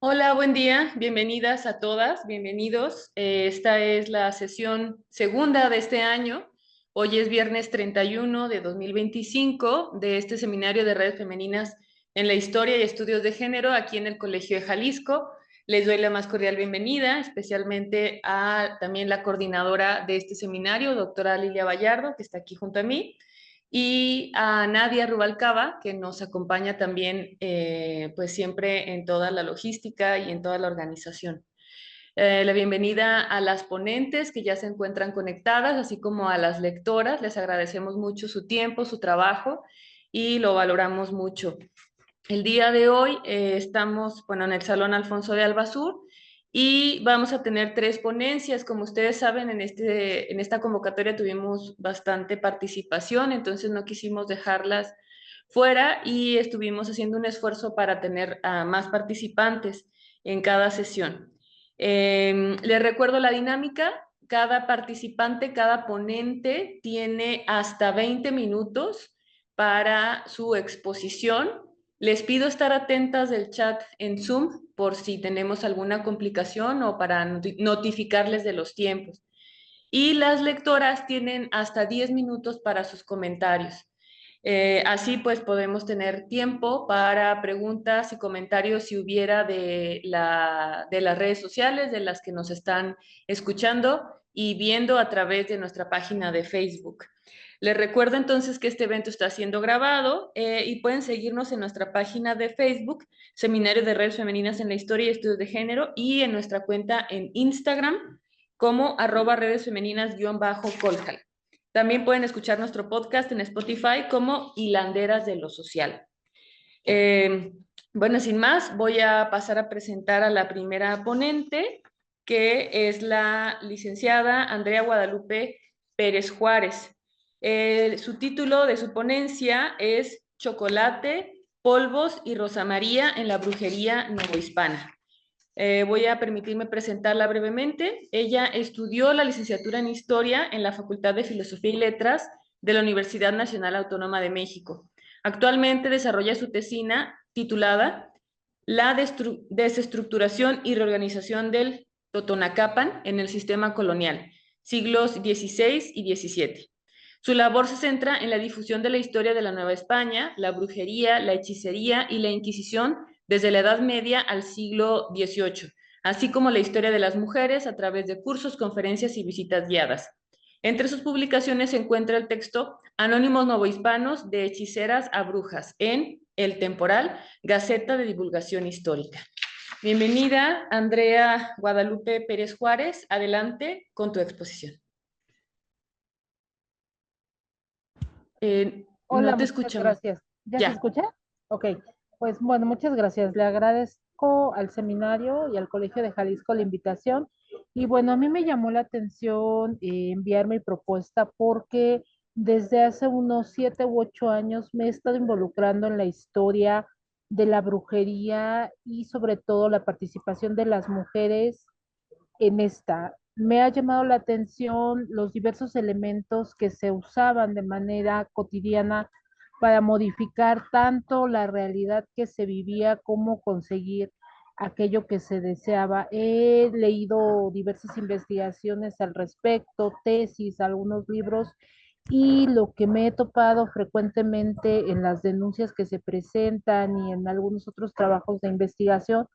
Hola, buen día. Bienvenidas a todas, bienvenidos. Esta es la sesión segunda de este año. Hoy es viernes 31 de 2025 de este seminario de redes femeninas en la historia y estudios de género aquí en el Colegio de Jalisco. Les doy la más cordial bienvenida, especialmente a también la coordinadora de este seminario, doctora Lilia Vallardo, que está aquí junto a mí, y a Nadia Rubalcaba, que nos acompaña también, pues siempre en toda la logística y en toda la organización. La bienvenida a las ponentes que ya se encuentran conectadas, así como a las lectoras. Les agradecemos mucho su tiempo, su trabajo y lo valoramos mucho. El día de hoy estamos, bueno, en el Salón Alfonso de Albazur y vamos a tener tres ponencias. Como ustedes saben, en esta convocatoria tuvimos bastante participación, entonces no quisimos dejarlas fuera y estuvimos haciendo un esfuerzo para tener a más participantes en cada sesión. Les recuerdo la dinámica. Cada participante, cada ponente tiene hasta 20 minutos para su exposición. Les pido estar atentas del chat en Zoom por si tenemos alguna complicación o para notificarles de los tiempos. Y las lectoras tienen hasta 10 minutos para sus comentarios. Así pues podemos tener tiempo para preguntas y comentarios si hubiera de las redes sociales de las que nos están escuchando y viendo a través de nuestra página de Facebook. Les recuerdo entonces que este evento está siendo grabado y pueden seguirnos en nuestra página de Facebook, Seminario de Redes Femeninas en la Historia y Estudios de Género, y en nuestra cuenta en Instagram como @redesfemeninas_coljal. También pueden escuchar nuestro podcast en Spotify como Hilanderas de lo Social. Eh, bueno, sin más, voy a pasar a presentar a la primera ponente, que es la licenciada Andrea Guadalupe Pérez Juárez. Su título de su ponencia es Chocolate, polvos y Rosa María en la brujería novohispana. Voy a permitirme presentarla brevemente. Ella estudió la licenciatura en Historia en la Facultad de Filosofía y Letras de la Universidad Nacional Autónoma de México. Actualmente desarrolla su tesina titulada La desestructuración y reorganización del Totonacapan en el sistema colonial, siglos XVI y XVII. Su labor se centra en la difusión de la historia de la Nueva España, la brujería, la hechicería y la Inquisición desde la Edad Media al siglo XVIII, así como la historia de las mujeres a través de cursos, conferencias y visitas guiadas. Entre sus publicaciones se encuentra el texto Anónimos Novohispanos de Hechiceras a Brujas en El Temporal, Gaceta de Divulgación Histórica. Bienvenida, Andrea Guadalupe Pérez Juárez. Adelante con tu exposición. Hola, No te muchas escuchamos. gracias. ¿Ya se Ya. escucha? Ok, pues bueno, muchas gracias. Le agradezco al seminario y al Colegio de Jalisco la invitación. Y bueno, a mí me llamó la atención enviar mi propuesta porque desde hace unos 7 u 8 años me he estado involucrando en la historia de la brujería y sobre todo la participación de las mujeres en esta. Me ha llamado la atención los diversos elementos que se usaban de manera cotidiana para modificar tanto la realidad que se vivía como conseguir aquello que se deseaba. He leído diversas investigaciones al respecto, tesis, algunos libros, y lo que me he topado frecuentemente en las denuncias que se presentan y en algunos otros trabajos de investigación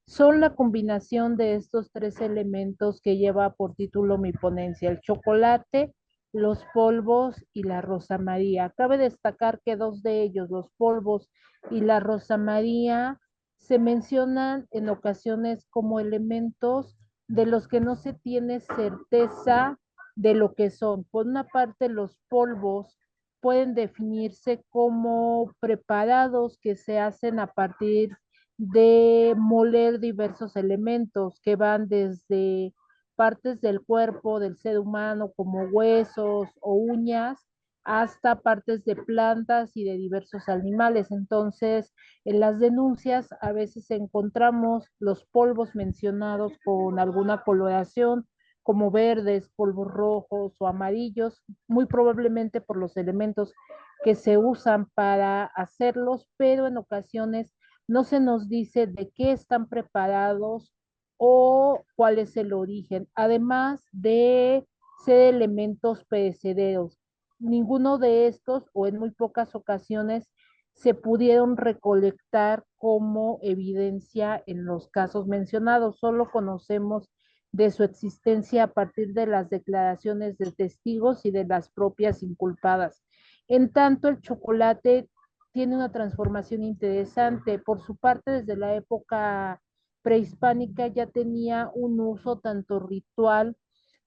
son la combinación de estos tres elementos que lleva por título mi ponencia: el chocolate, los polvos y la rosa María. Cabe destacar que dos de ellos, los polvos y la rosa María, se mencionan en ocasiones como elementos de los que no se tiene certeza de lo que son. Por una parte, los polvos pueden definirse como preparados que se hacen a partir de moler diversos elementos que van desde partes del cuerpo del ser humano como huesos o uñas hasta partes de plantas y de diversos animales. Entonces, en las denuncias a veces encontramos los polvos mencionados con alguna coloración, como verdes, polvos rojos o amarillos, muy probablemente por los elementos que se usan para hacerlos, pero en ocasiones no se nos dice de qué están preparados o cuál es el origen, además de ser elementos perecederos. Ninguno de estos, o en muy pocas ocasiones, se pudieron recolectar como evidencia en los casos mencionados. Solo conocemos de su existencia a partir de las declaraciones de testigos y de las propias inculpadas. En tanto, el chocolate tiene una transformación interesante. Por su parte, desde la época prehispánica ya tenía un uso tanto ritual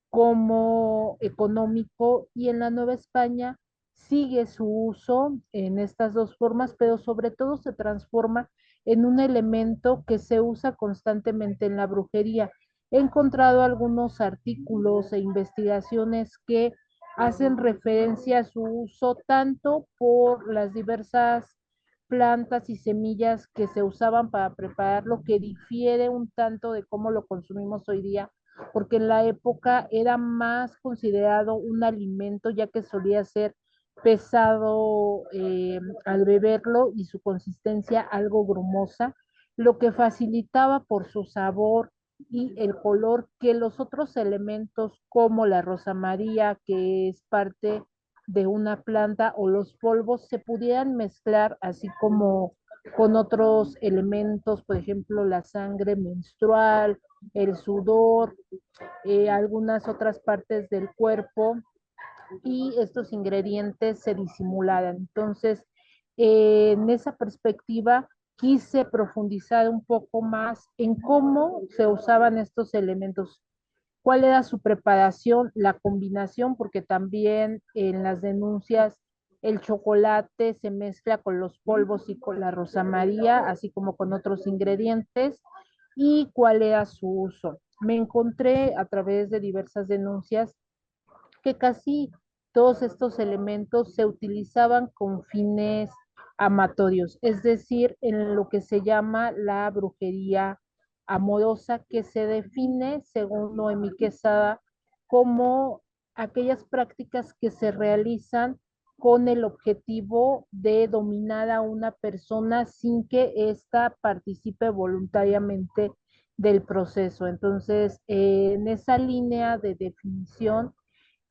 como económico, y en la Nueva España sigue su uso en estas dos formas, pero sobre todo se transforma en un elemento que se usa constantemente en la brujería. He encontrado algunos artículos e investigaciones que hacen referencia a su uso tanto por las diversas plantas y semillas que se usaban para prepararlo, que difiere un tanto de cómo lo consumimos hoy día, porque en la época era más considerado un alimento, ya que solía ser pesado al beberlo y su consistencia algo grumosa, lo que facilitaba por su sabor y el color que los otros elementos como la rosa maría, que es parte de una planta, o los polvos se pudieran mezclar así como con otros elementos, por ejemplo, la sangre menstrual, el sudor, algunas otras partes del cuerpo, y estos ingredientes se disimularan. Entonces, en esa perspectiva, quise profundizar un poco más en cómo se usaban estos elementos, cuál era su preparación, la combinación, porque también en las denuncias el chocolate se mezcla con los polvos y con la rosa maría, así como con otros ingredientes, y cuál era su uso. Me encontré a través de diversas denuncias que casi todos estos elementos se utilizaban con fines amatorios, es decir, en lo que se llama la brujería amorosa, que se define, según Noemí Quesada, como aquellas prácticas que se realizan con el objetivo de dominar a una persona sin que ésta participe voluntariamente del proceso. Entonces, en esa línea de definición,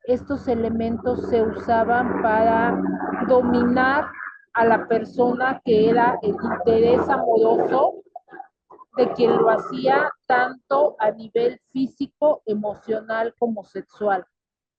estos elementos se usaban para dominar a la persona, que era el interés amoroso de quien lo hacía, tanto a nivel físico, emocional como sexual.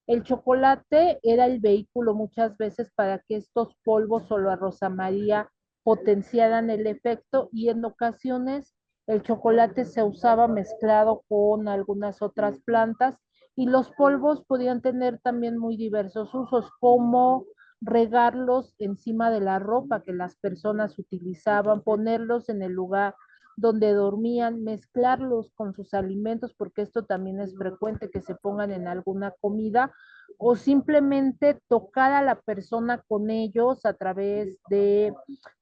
El chocolate era el vehículo muchas veces para que estos polvos o la rosa maría potenciaran el efecto, y en ocasiones el chocolate se usaba mezclado con algunas otras plantas, y los polvos podían tener también muy diversos usos, como regarlos encima de la ropa que las personas utilizaban, ponerlos en el lugar donde dormían, mezclarlos con sus alimentos, porque esto también es frecuente que se pongan en alguna comida, o simplemente tocar a la persona con ellos a través de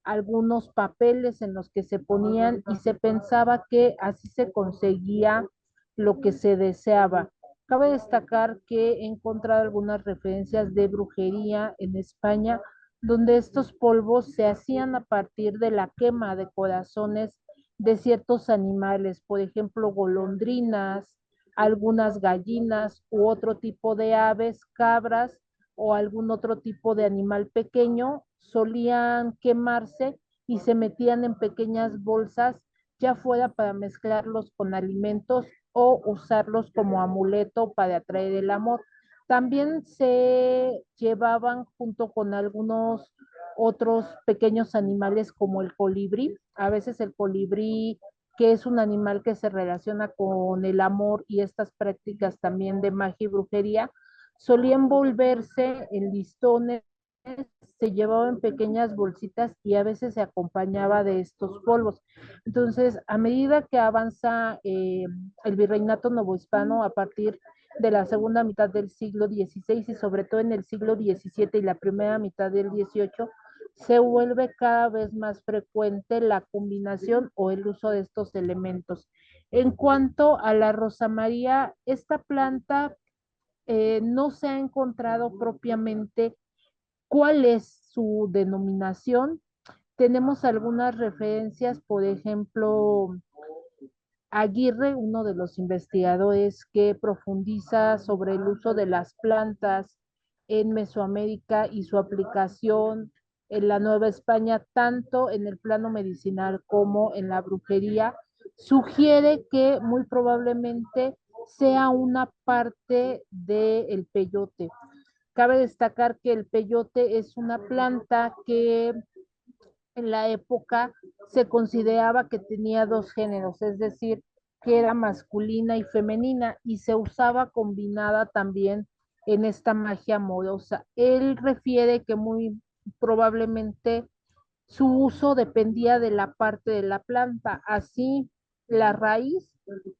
algunos papeles en los que se ponían, y se pensaba que así se conseguía lo que se deseaba. Cabe destacar que he encontrado algunas referencias de brujería en España, donde estos polvos se hacían a partir de la quema de corazones de ciertos animales, por ejemplo, golondrinas, algunas gallinas u otro tipo de aves, cabras o algún otro tipo de animal pequeño, solían quemarse y se metían en pequeñas bolsas, ya fuera para mezclarlos con alimentos o usarlos como amuleto para atraer el amor. También se llevaban junto con algunos otros pequeños animales como el colibrí. A veces el colibrí, que es un animal que se relaciona con el amor y estas prácticas también de magia y brujería, solía envolverse en listones, se llevaba en pequeñas bolsitas y a veces se acompañaba de estos polvos. Entonces, a medida que avanza el virreinato novohispano, a partir de la segunda mitad del siglo XVI y sobre todo en el siglo XVII y la primera mitad del XVIII, se vuelve cada vez más frecuente la combinación o el uso de estos elementos. En cuanto a la rosa maría, esta planta no se ha encontrado propiamente cuál es su denominación, Tenemos algunas referencias, por ejemplo, Aguirre, uno de los investigadores que profundiza sobre el uso de las plantas en Mesoamérica y su aplicación en la Nueva España, tanto en el plano medicinal como en la brujería, sugiere que muy probablemente sea una parte del peyote. Cabe destacar que el peyote es una planta que en la época se consideraba que tenía dos géneros, es decir, que era masculina y femenina, y se usaba combinada también en esta magia amorosa. Él refiere que muy probablemente su uso dependía de la parte de la planta, así la raíz,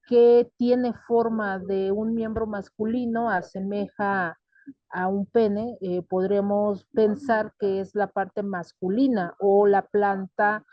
que tiene forma de un miembro masculino, asemeja a un pene, podremos pensar que es la parte masculina o la planta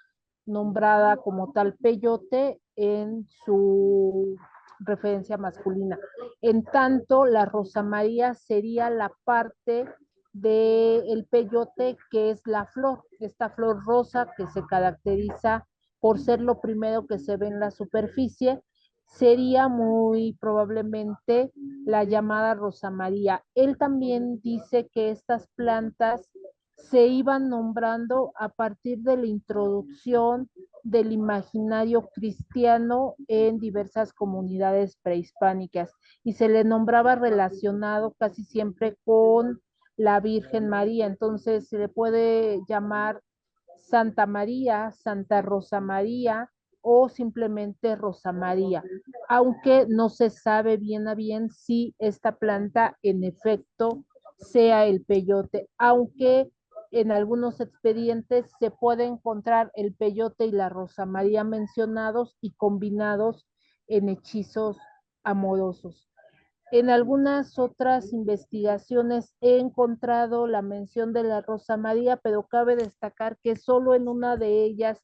nombrada como tal peyote en su referencia masculina. En tanto, la rosa maría sería la parte del peyote que es la flor, esta flor rosa que se caracteriza por ser lo primero que se ve en la superficie, sería muy probablemente la llamada rosa maría. Él también dice que estas plantas se iban nombrando a partir de la introducción del imaginario cristiano en diversas comunidades prehispánicas y se le nombraba relacionado casi siempre con la Virgen María. Entonces se le puede llamar Santa María, Santa Rosa María o simplemente Rosa María, aunque no se sabe bien a bien si esta planta en efecto sea el peyote, aunque en algunos expedientes se puede encontrar el peyote y la Rosa María mencionados y combinados en hechizos amorosos. En algunas otras investigaciones he encontrado la mención de la Rosa María, pero cabe destacar que solo en una de ellas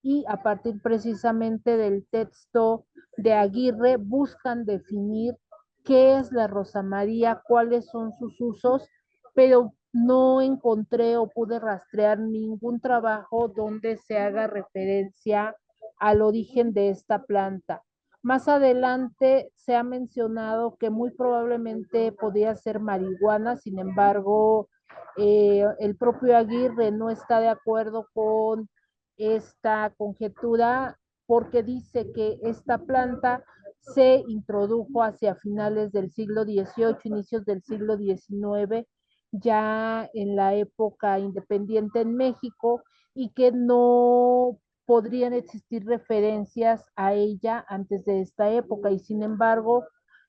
y a partir precisamente del texto de Aguirre buscan definir qué es la Rosa María, cuáles son sus usos, pero no encontré o pude rastrear ningún trabajo donde se haga referencia al origen de esta planta. Más adelante se ha mencionado que muy probablemente podía ser marihuana, sin embargo, el propio Aguirre no está de acuerdo con esta conjetura porque dice que esta planta se introdujo hacia finales del siglo XVIII, inicios del siglo XIX, ya en la época independiente en México, y que no podrían existir referencias a ella antes de esta época, y sin embargo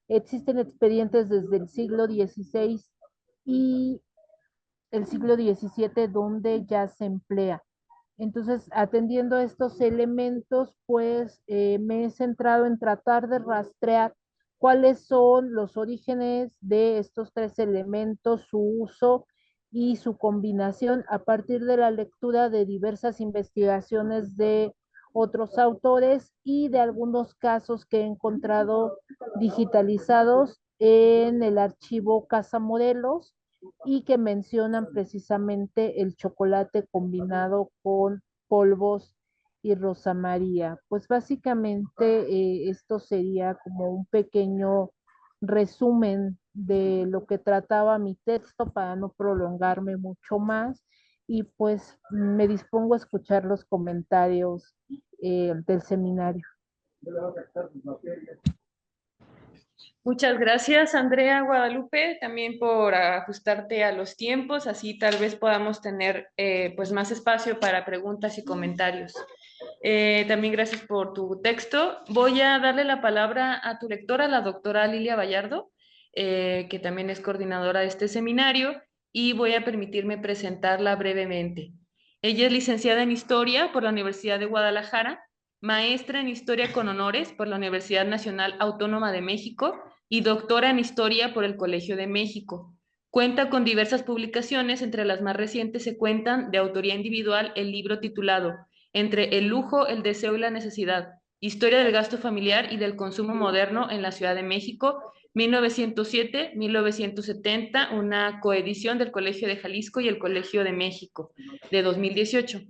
existen expedientes desde el siglo XVI y el siglo XVII donde ya se emplea. Entonces, atendiendo a estos elementos, pues me he centrado en tratar de rastrear cuáles son los orígenes de estos tres elementos, su uso y su combinación a partir de la lectura de diversas investigaciones de otros autores y de algunos casos que he encontrado digitalizados en el archivo Casa Morelos y que mencionan precisamente el chocolate combinado con polvos y Rosa María. Pues básicamente esto sería como un pequeño resumen de lo que trataba mi texto para no prolongarme mucho más y pues me dispongo a escuchar los comentarios del seminario. Muchas gracias, Andrea Guadalupe, también por ajustarte a los tiempos, así tal vez podamos tener pues más espacio para preguntas y comentarios. También gracias por tu texto. Voy a darle la palabra a tu lectora, la doctora Lilia Vallardo, que también es coordinadora de este seminario, y voy a permitirme presentarla brevemente. Ella es licenciada en Historia por la Universidad de Guadalajara, maestra en Historia con honores por la Universidad Nacional Autónoma de México y doctora en Historia por el Colegio de México. Cuenta con diversas publicaciones, entre las más recientes se cuentan de autoría individual el libro titulado Entre el lujo, el deseo y la necesidad, Historia del gasto familiar y del consumo moderno en la Ciudad de México, 1907-1970, una coedición del Colegio de Jalisco y el Colegio de México, de 2018.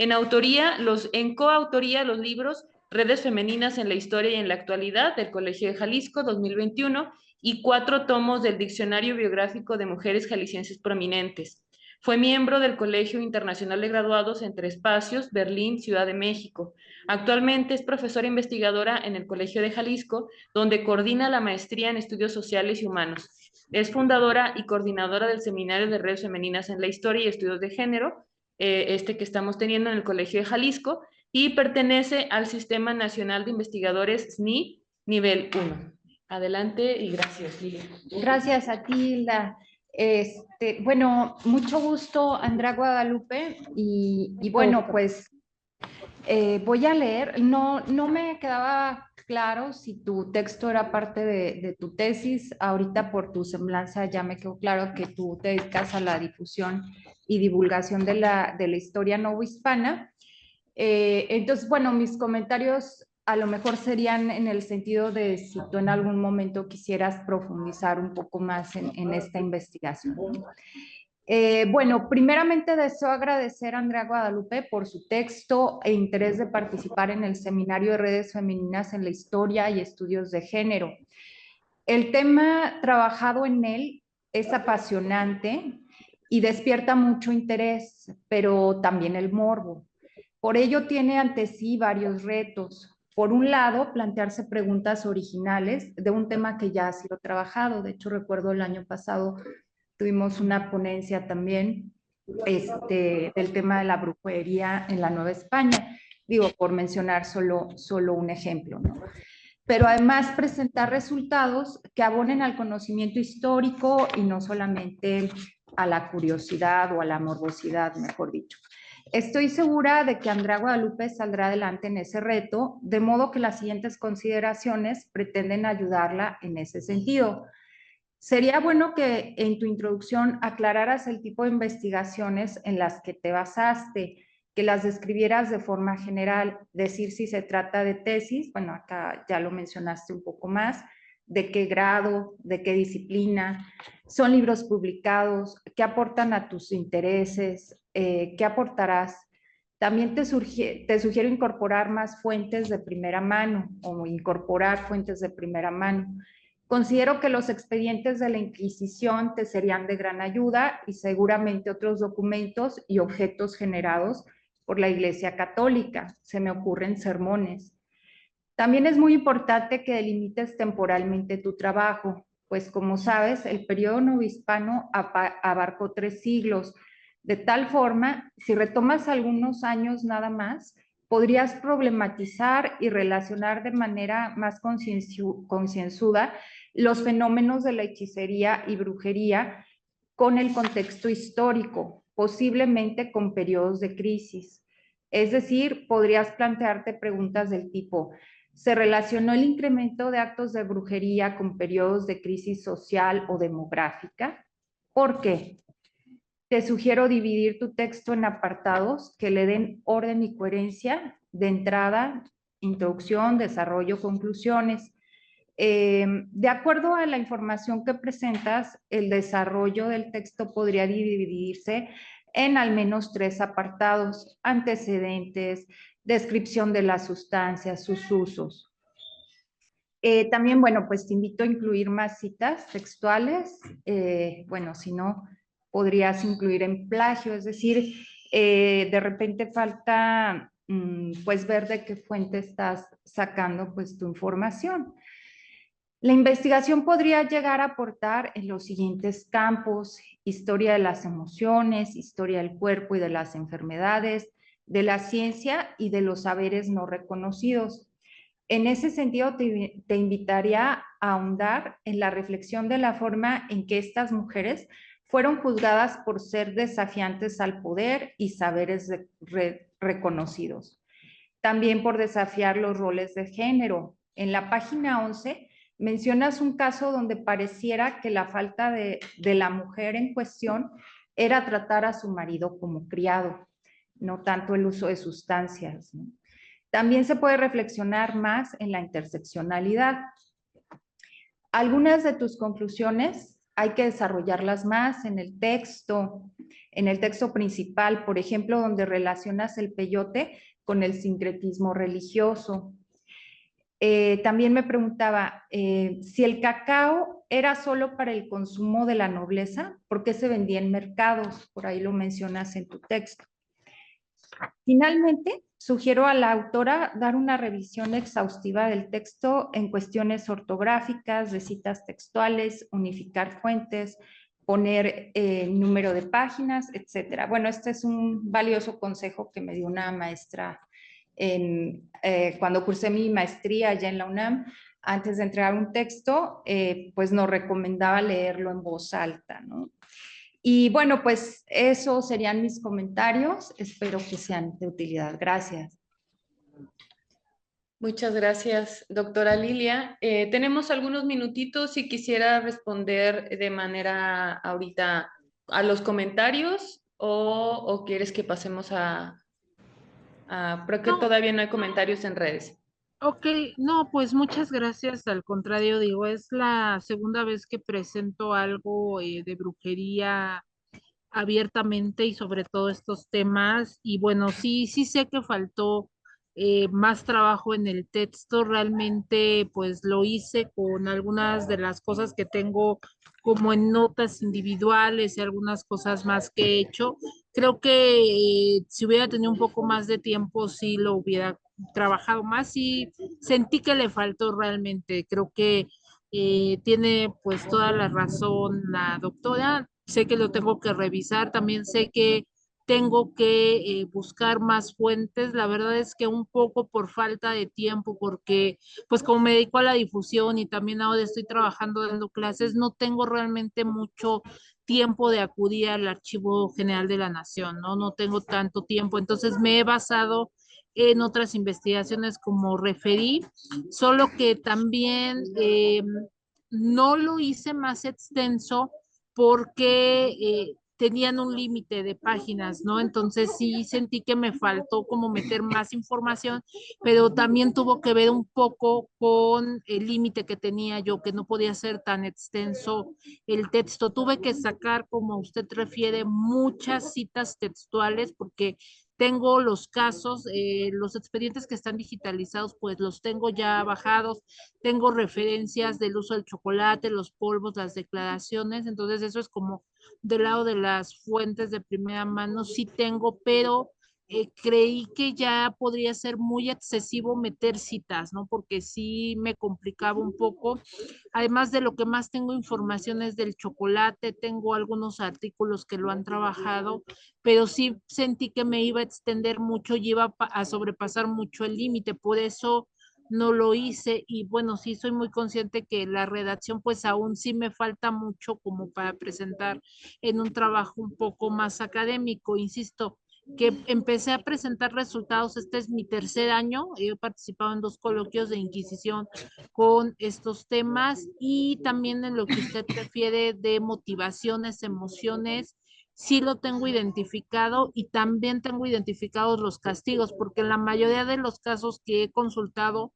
En coautoría los libros Redes Femeninas en la Historia y en la Actualidad del Colegio de Jalisco 2021 y 4 tomos del Diccionario Biográfico de Mujeres Jaliscienses Prominentes. Fue miembro del Colegio Internacional de Graduados Entre Espacios, Berlín, Ciudad de México. Actualmente es profesora investigadora en el Colegio de Jalisco, donde coordina la maestría en Estudios Sociales y Humanos. Es fundadora y coordinadora del Seminario de Redes Femeninas en la Historia y Estudios de Género, que estamos teniendo en el Colegio de Jalisco, y pertenece al Sistema Nacional de Investigadores SNI nivel 1. Adelante y gracias, Lilia. Gracias a ti, Hilda. Bueno, mucho gusto, Andrea Guadalupe, y bueno, pues voy a leer. No me quedaba claro si tu texto era parte de tu tesis. Ahorita por tu semblanza ya me quedó claro que tú te dedicas a la difusión y divulgación de la historia novohispana. Entonces, bueno, mis comentarios a lo mejor serían en el sentido de si tú en algún momento quisieras profundizar un poco más en esta investigación. Bueno, primeramente deseo agradecer a Andrea Guadalupe por su texto e interés de participar en el Seminario de Redes Femeninas en la Historia y Estudios de Género. El tema trabajado en él es apasionante y despierta mucho interés, pero también el morbo. Por ello tiene ante sí varios retos. Por un lado, plantearse preguntas originales de un tema que ya ha sido trabajado. De hecho, recuerdo el año pasado tuvimos una ponencia también del tema de la brujería en la Nueva España. Digo, por mencionar solo un ejemplo, ¿no? Pero además presentar resultados que abonen al conocimiento histórico y no solamente a la curiosidad o a la morbosidad, mejor dicho. Estoy segura de que Andrea Guadalupe saldrá adelante en ese reto, de modo que las siguientes consideraciones pretenden ayudarla en ese sentido. Sería bueno que en tu introducción aclararas el tipo de investigaciones en las que te basaste, que las describieras de forma general, decir si se trata de tesis, bueno, acá ya lo mencionaste un poco más, de qué grado, de qué disciplina, son libros publicados, qué aportan a tus intereses, qué aportarás. También te sugiero incorporar más fuentes de primera mano o incorporar fuentes de primera mano. Considero que los expedientes de la Inquisición te serían de gran ayuda y seguramente otros documentos y objetos generados por la Iglesia Católica. Se me ocurren sermones. También es muy importante que delimites temporalmente tu trabajo, pues como sabes, el periodo novohispano abarcó 3 siglos. De tal forma, si retomas algunos años nada más, podrías problematizar y relacionar de manera más concienzuda los fenómenos de la hechicería y brujería con el contexto histórico, posiblemente con periodos de crisis. Es decir, podrías plantearte preguntas del tipo: ¿se relacionó el incremento de actos de brujería con periodos de crisis social o demográfica? ¿Por qué? Te sugiero dividir tu texto en apartados que le den orden y coherencia de entrada, introducción, desarrollo, conclusiones. De acuerdo a la información que presentas, el desarrollo del texto podría dividirse en al menos 3 apartados: antecedentes, descripción de las sustancias, sus usos. También, bueno, pues te invito a incluir más citas textuales. Bueno, si no, podrías incluir en plagio, es decir, de repente falta pues ver de qué fuente estás sacando pues tu información. La investigación podría llegar a aportar en los siguientes campos: historia de las emociones, historia del cuerpo y de las enfermedades, de la ciencia y de los saberes no reconocidos. En ese sentido, te invitaría a ahondar en la reflexión de la forma en que estas mujeres fueron juzgadas por ser desafiantes al poder y saberes reconocidos. También por desafiar los roles de género. En la página 11 mencionas un caso donde pareciera que la falta de la mujer en cuestión era tratar a su marido como criado, no tanto el uso de sustancias, ¿no? También se puede reflexionar más en la interseccionalidad. Algunas de tus conclusiones hay que desarrollarlas más en el texto. en el texto principal, por ejemplo, donde relacionas el peyote con el sincretismo religioso. También me preguntaba si el cacao era solo para el consumo de la nobleza, ¿por qué se vendía en mercados? Por ahí lo mencionas en tu texto. Finalmente, sugiero a la autora dar una revisión exhaustiva del texto en cuestiones ortográficas, de citas textuales, unificar fuentes, poner número de páginas, etcétera. Bueno, este es un valioso consejo que me dio una maestra cuando cursé mi maestría allá en la UNAM. Antes de entregar un texto, pues nos recomendaba leerlo en voz alta, ¿no? Y bueno, pues esos serían mis comentarios. Espero que sean de utilidad. Gracias. Muchas gracias, doctora Lilia. Tenemos algunos minutitos si quisiera responder de manera ahorita a los comentarios o quieres que pasemos creo que No, todavía no hay comentarios en redes. ok, no, pues muchas gracias. Al contrario, digo, es la segunda vez que presento algo de brujería abiertamente y sobre todo estos temas. Y bueno, sí, sí sé que faltó más trabajo en el texto. Realmente, pues lo hice con algunas de las cosas que tengo como en notas individuales y algunas cosas más que he hecho. Creo que si hubiera tenido un poco más de tiempo, sí lo hubiera trabajado más y sentí que le faltó realmente. Creo que tiene pues toda la razón la doctora. Sé que lo tengo que revisar, también sé que tengo que buscar más fuentes. La verdad es que un poco por falta de tiempo, porque pues como me dedico a la difusión y también ahora estoy trabajando dando clases, no tengo realmente mucho tiempo de acudir al Archivo General de la Nación, ¿no? No tengo tanto tiempo, entonces me he basado en otras investigaciones como referí, solo que también no lo hice más extenso porque tenían un límite de páginas, ¿no? Entonces sí sentí que me faltó como meter más información, pero también tuvo que ver un poco con el límite que tenía yo, que no podía ser tan extenso el texto. Tuve que sacar, como usted refiere, muchas citas textuales porque tengo los casos, los expedientes que están digitalizados, pues los tengo ya bajados, tengo referencias del uso del chocolate, los polvos, las declaraciones, entonces eso es como del lado de las fuentes de primera mano, sí tengo, pero creí que ya podría ser muy excesivo meter citas, ¿no? Porque sí me complicaba un poco. Además de lo que más tengo información es del chocolate, tengo algunos artículos que lo han trabajado, pero sí sentí que me iba a extender mucho y iba a sobrepasar mucho el límite, por eso no lo hice y bueno, sí soy muy consciente que la redacción pues aún sí me falta mucho como para presentar en un trabajo un poco más académico, insisto, que empecé a presentar resultados, este es mi tercer año, he participado en 2 coloquios de Inquisición con estos temas y también en lo que usted refiere de motivaciones, emociones, sí lo tengo identificado y también tengo identificados los castigos, porque en la mayoría de los casos que he consultado,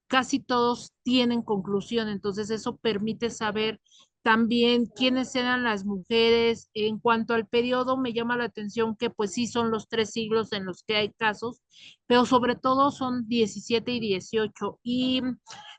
casi todos tienen conclusión, entonces eso permite saber también quiénes eran las mujeres. En cuanto al periodo, me llama la atención que pues sí son los 3 siglos en los que hay casos, pero sobre todo son 17 y 18. Y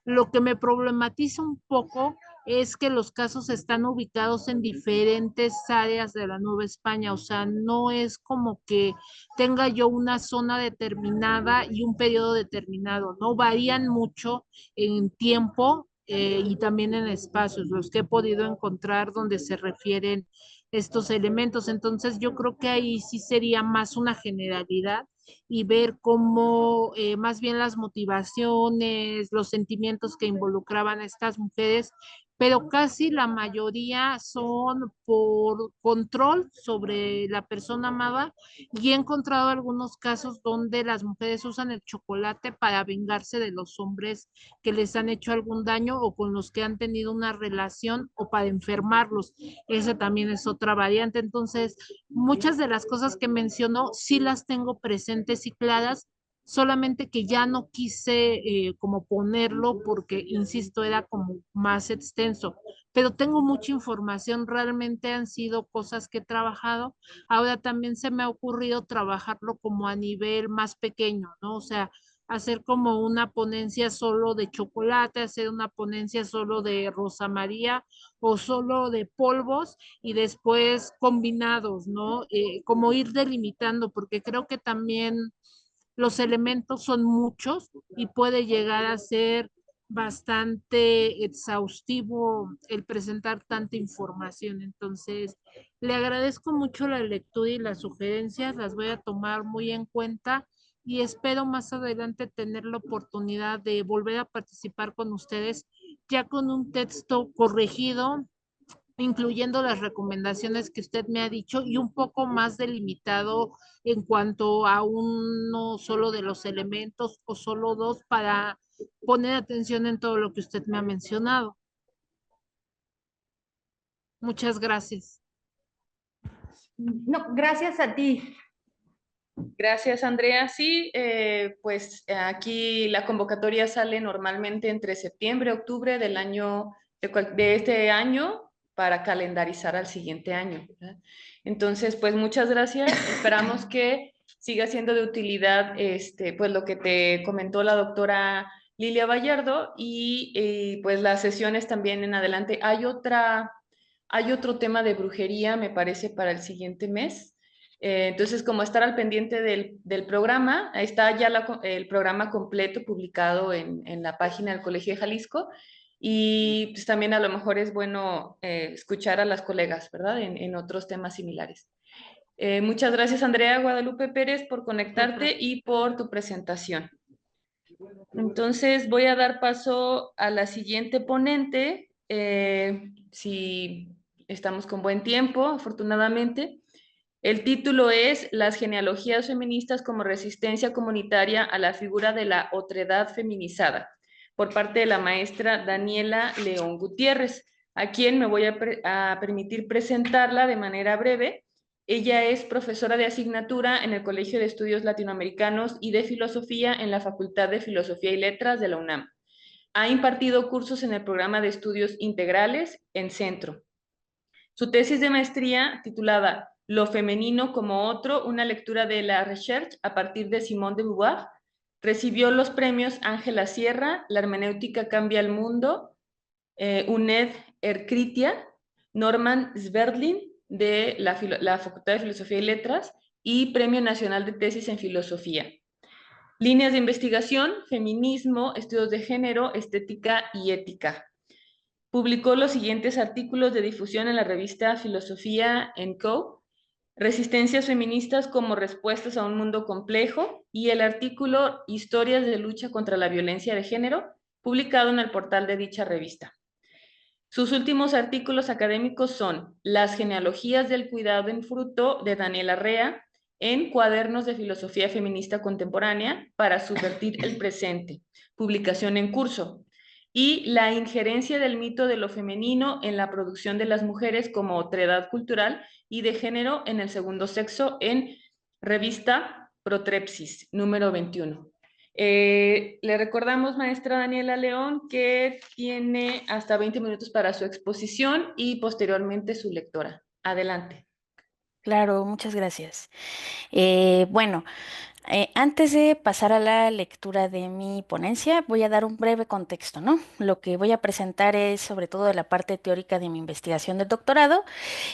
lo que me problematiza un poco es que los casos están ubicados en diferentes áreas de la Nueva España, o sea, no es como que tenga yo una zona determinada y un periodo determinado, ¿no? Varían mucho en tiempo y también en espacios, los que he podido encontrar donde se refieren estos elementos. Entonces, yo creo que ahí sí sería más una generalidad y ver cómo más bien las motivaciones, los sentimientos que involucraban a estas mujeres, pero casi la mayoría son por control sobre la persona amada y he encontrado algunos casos donde las mujeres usan el chocolate para vengarse de los hombres que les han hecho algún daño o con los que han tenido una relación o para enfermarlos. Esa también es otra variante. Entonces, muchas de las cosas que mencionó sí las tengo presentes y claras, solamente que ya no quise como ponerlo porque, insisto, era como más extenso, pero tengo mucha información, realmente han sido cosas que he trabajado. Ahora también se me ha ocurrido trabajarlo como a nivel más pequeño, ¿no? O sea, hacer como una ponencia solo de chocolate, hacer una ponencia solo de Rosa María o solo de polvos y después combinados, ¿no? Como ir delimitando, porque creo que también los elementos son muchos y puede llegar a ser bastante exhaustivo el presentar tanta información. Entonces, le agradezco mucho la lectura y las sugerencias, las voy a tomar muy en cuenta y espero más adelante tener la oportunidad de volver a participar con ustedes ya con un texto corregido, incluyendo las recomendaciones que usted me ha dicho y un poco más delimitado en cuanto a uno solo de los elementos o solo dos para poner atención en todo lo que usted me ha mencionado. Muchas gracias. No, gracias a ti. Gracias, Andrea. Sí, pues aquí la convocatoria sale normalmente entre septiembre y octubre del año, de este año para calendarizar al siguiente año, ¿verdad? Entonces, pues muchas gracias. Esperamos que siga siendo de utilidad pues lo que te comentó la doctora Lilia Vallardo y pues las sesiones también en adelante. Hay otro tema de brujería, me parece, para el siguiente mes. Entonces, como estar al pendiente del programa, ahí está ya el programa completo publicado en la página del Colegio de Jalisco y pues también a lo mejor es bueno escuchar a las colegas, ¿verdad? En otros temas similares. Muchas gracias, Andrea Guadalupe Pérez, por conectarte y por tu presentación. Entonces, voy a dar paso a la siguiente ponente, si estamos con buen tiempo, afortunadamente. El título es Las genealogías feministas como resistencia comunitaria a la figura de la otredad feminizada, por parte de la maestra Daniela León Gutiérrez, a quien me voy a permitir presentarla de manera breve. Ella es profesora de asignatura en el Colegio de Estudios Latinoamericanos y de Filosofía en la Facultad de Filosofía y Letras de la UNAM. Ha impartido cursos en el programa de estudios integrales en Centro. Su tesis de maestría, titulada Lo femenino como otro, una lectura de la recherche a partir de Simone de Beauvoir, recibió los premios Ángela Sierra, La hermenéutica cambia el mundo, UNED Ercritia, Norman Sverdlin de la Facultad de Filosofía y Letras y Premio Nacional de Tesis en Filosofía. Líneas de investigación, feminismo, estudios de género, estética y ética. Publicó los siguientes artículos de difusión en la revista Filosofía Co., Resistencias feministas como respuestas a un mundo complejo y el artículo Historias de lucha contra la violencia de género, publicado en el portal de dicha revista. Sus últimos artículos académicos son Las genealogías del cuidado en fruto de Daniela Rea en Cuadernos de Filosofía Feminista Contemporánea para subvertir el presente, publicación en curso, y La injerencia del mito de lo femenino en la producción de las mujeres como otredad cultural y de género en el segundo sexo en revista Protrepsis, número 21. Le recordamos, maestra Daniela León, que tiene hasta 20 minutos para su exposición y posteriormente su lectora. Adelante. Claro, muchas gracias. Bueno, antes de pasar a la lectura de mi ponencia, voy a dar un breve contexto, ¿no? Lo que voy a presentar es sobre todo de la parte teórica de mi investigación del doctorado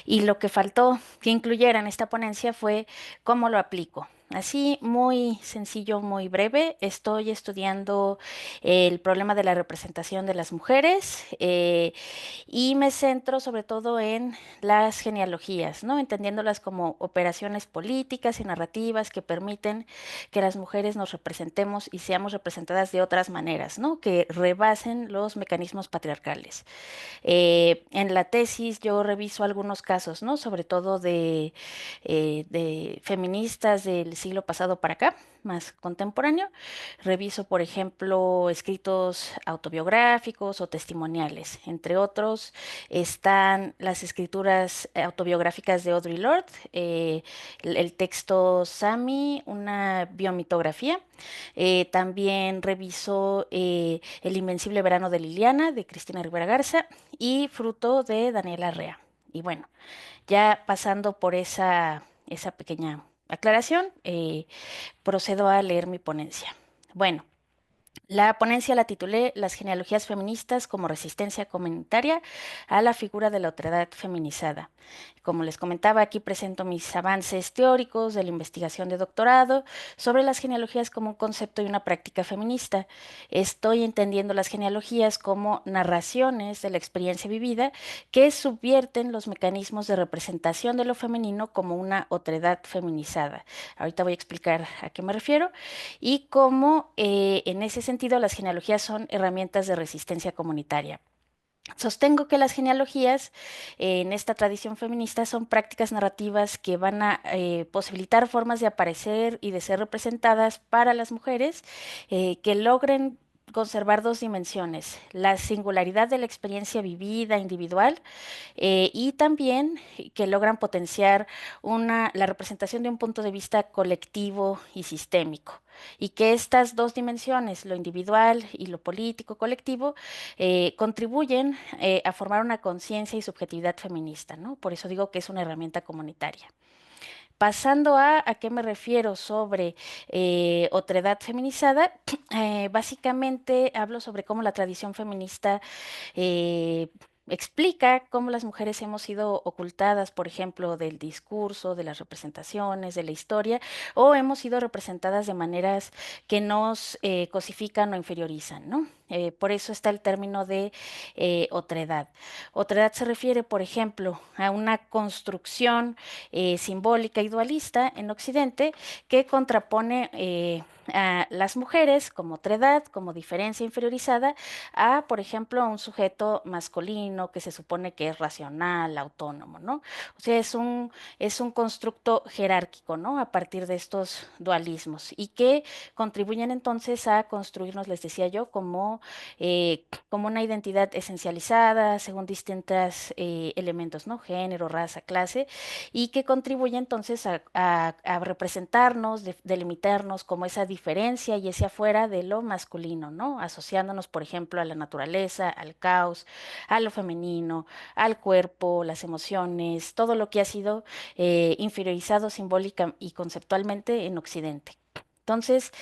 y lo que faltó que incluyera en esta ponencia fue cómo lo aplico. Así, muy sencillo, muy breve, estoy estudiando el problema de la representación de las mujeres y me centro sobre todo en las genealogías, ¿no? Entendiéndolas como operaciones políticas y narrativas que permiten que las mujeres nos representemos y seamos representadas de otras maneras, ¿no? Que rebasen los mecanismos patriarcales. En la tesis yo reviso algunos casos, ¿no? Sobre todo de feministas del siglo pasado para acá, más contemporáneo. Reviso, por ejemplo, escritos autobiográficos o testimoniales. Entre otros están las escrituras autobiográficas de Audre Lorde, el texto Sami, una biomitografía. También reviso El invencible verano de Liliana, de Cristina Rivera Garza, y Fruto, de Daniela Rea. Y bueno, ya pasando por esa pequeña aclaración, procedo a leer mi ponencia. Bueno, la ponencia la titulé Las genealogías feministas como resistencia comunitaria a la figura de la otredad feminizada. Como les comentaba, aquí presento mis avances teóricos de la investigación de doctorado sobre las genealogías como un concepto y una práctica feminista. Estoy entendiendo las genealogías como narraciones de la experiencia vivida que subvierten los mecanismos de representación de lo femenino como una otredad feminizada. Ahorita voy a explicar a qué me refiero y cómo en ese sentido las genealogías son herramientas de resistencia comunitaria. Sostengo que las genealogías en esta tradición feminista son prácticas narrativas que van a posibilitar formas de aparecer y de ser representadas para las mujeres que logren conservar dos dimensiones, la singularidad de la experiencia vivida individual y también que logran potenciar la representación de un punto de vista colectivo y sistémico. Y que estas dos dimensiones, lo individual y lo político colectivo, contribuyen a formar una conciencia y subjetividad feminista, ¿no? Por eso digo que es una herramienta comunitaria. Pasando a qué me refiero sobre otredad feminizada, básicamente hablo sobre cómo la tradición feminista eh, explica cómo las mujeres hemos sido ocultadas, por ejemplo, del discurso, de las representaciones, de la historia, o hemos sido representadas de maneras que nos cosifican o inferiorizan, ¿no? Por eso está el término de otredad. Otredad se refiere, por ejemplo, a una construcción simbólica y dualista en Occidente que contrapone a las mujeres como otredad, como diferencia inferiorizada, a, por ejemplo, a un sujeto masculino que se supone que es racional, autónomo, ¿no? O sea, es un constructo jerárquico, ¿no? A partir de estos dualismos y que contribuyen entonces a construirnos, les decía yo, como una identidad esencializada según distintos elementos, ¿no? Género, raza, clase, y que contribuye entonces a representarnos, delimitarnos como esa diferencia y ese afuera de lo masculino, ¿no? Asociándonos, por ejemplo, a la naturaleza, al caos, a lo femenino, al cuerpo, las emociones, todo lo que ha sido inferiorizado simbólica y conceptualmente en Occidente. Entonces,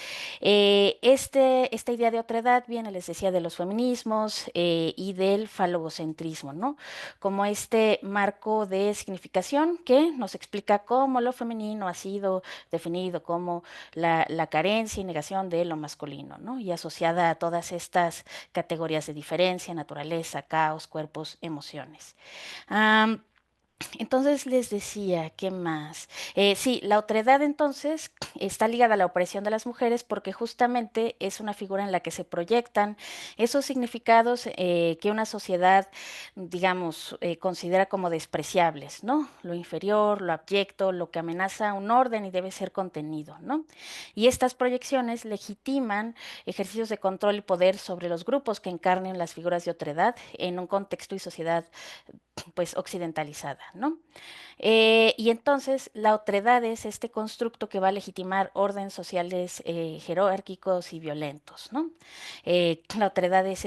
esta idea de otredad viene, les decía, de los feminismos y del falogocentrismo, ¿no? Como este marco de significación que nos explica cómo lo femenino ha sido definido como la carencia y negación de lo masculino, ¿no? Y asociada a todas estas categorías de diferencia, naturaleza, caos, cuerpos, emociones. Entonces les decía, ¿qué más? Sí, la otredad entonces está ligada a la opresión de las mujeres porque justamente es una figura en la que se proyectan esos significados que una sociedad, digamos, considera como despreciables, ¿no? Lo inferior, lo abyecto, lo que amenaza un orden y debe ser contenido, ¿no? Y estas proyecciones legitiman ejercicios de control y poder sobre los grupos que encarnen las figuras de otredad en un contexto y sociedad pues occidentalizada, ¿no? Y entonces la otredad es este constructo que va a legitimar órdenes sociales jerárquicos y violentos, ¿no? La otredad es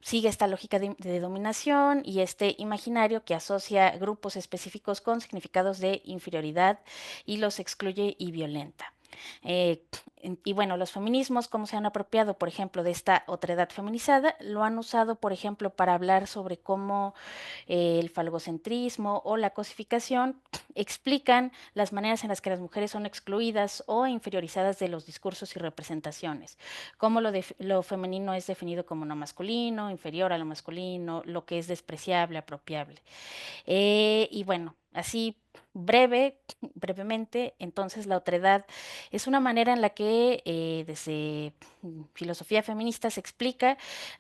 sigue esta lógica de dominación y este imaginario que asocia grupos específicos con significados de inferioridad y los excluye y violenta. Eh, y bueno, los feminismos, cómo se han apropiado, por ejemplo, de esta otredad feminizada, lo han usado, por ejemplo, para hablar sobre cómo el falocentrismo o la cosificación explican las maneras en las que las mujeres son excluidas o inferiorizadas de los discursos y representaciones, cómo lo femenino es definido como no masculino, inferior a lo masculino, lo que es despreciable, apropiable. Y bueno, así brevemente, entonces la otredad es una manera en la que desde filosofía feminista se explica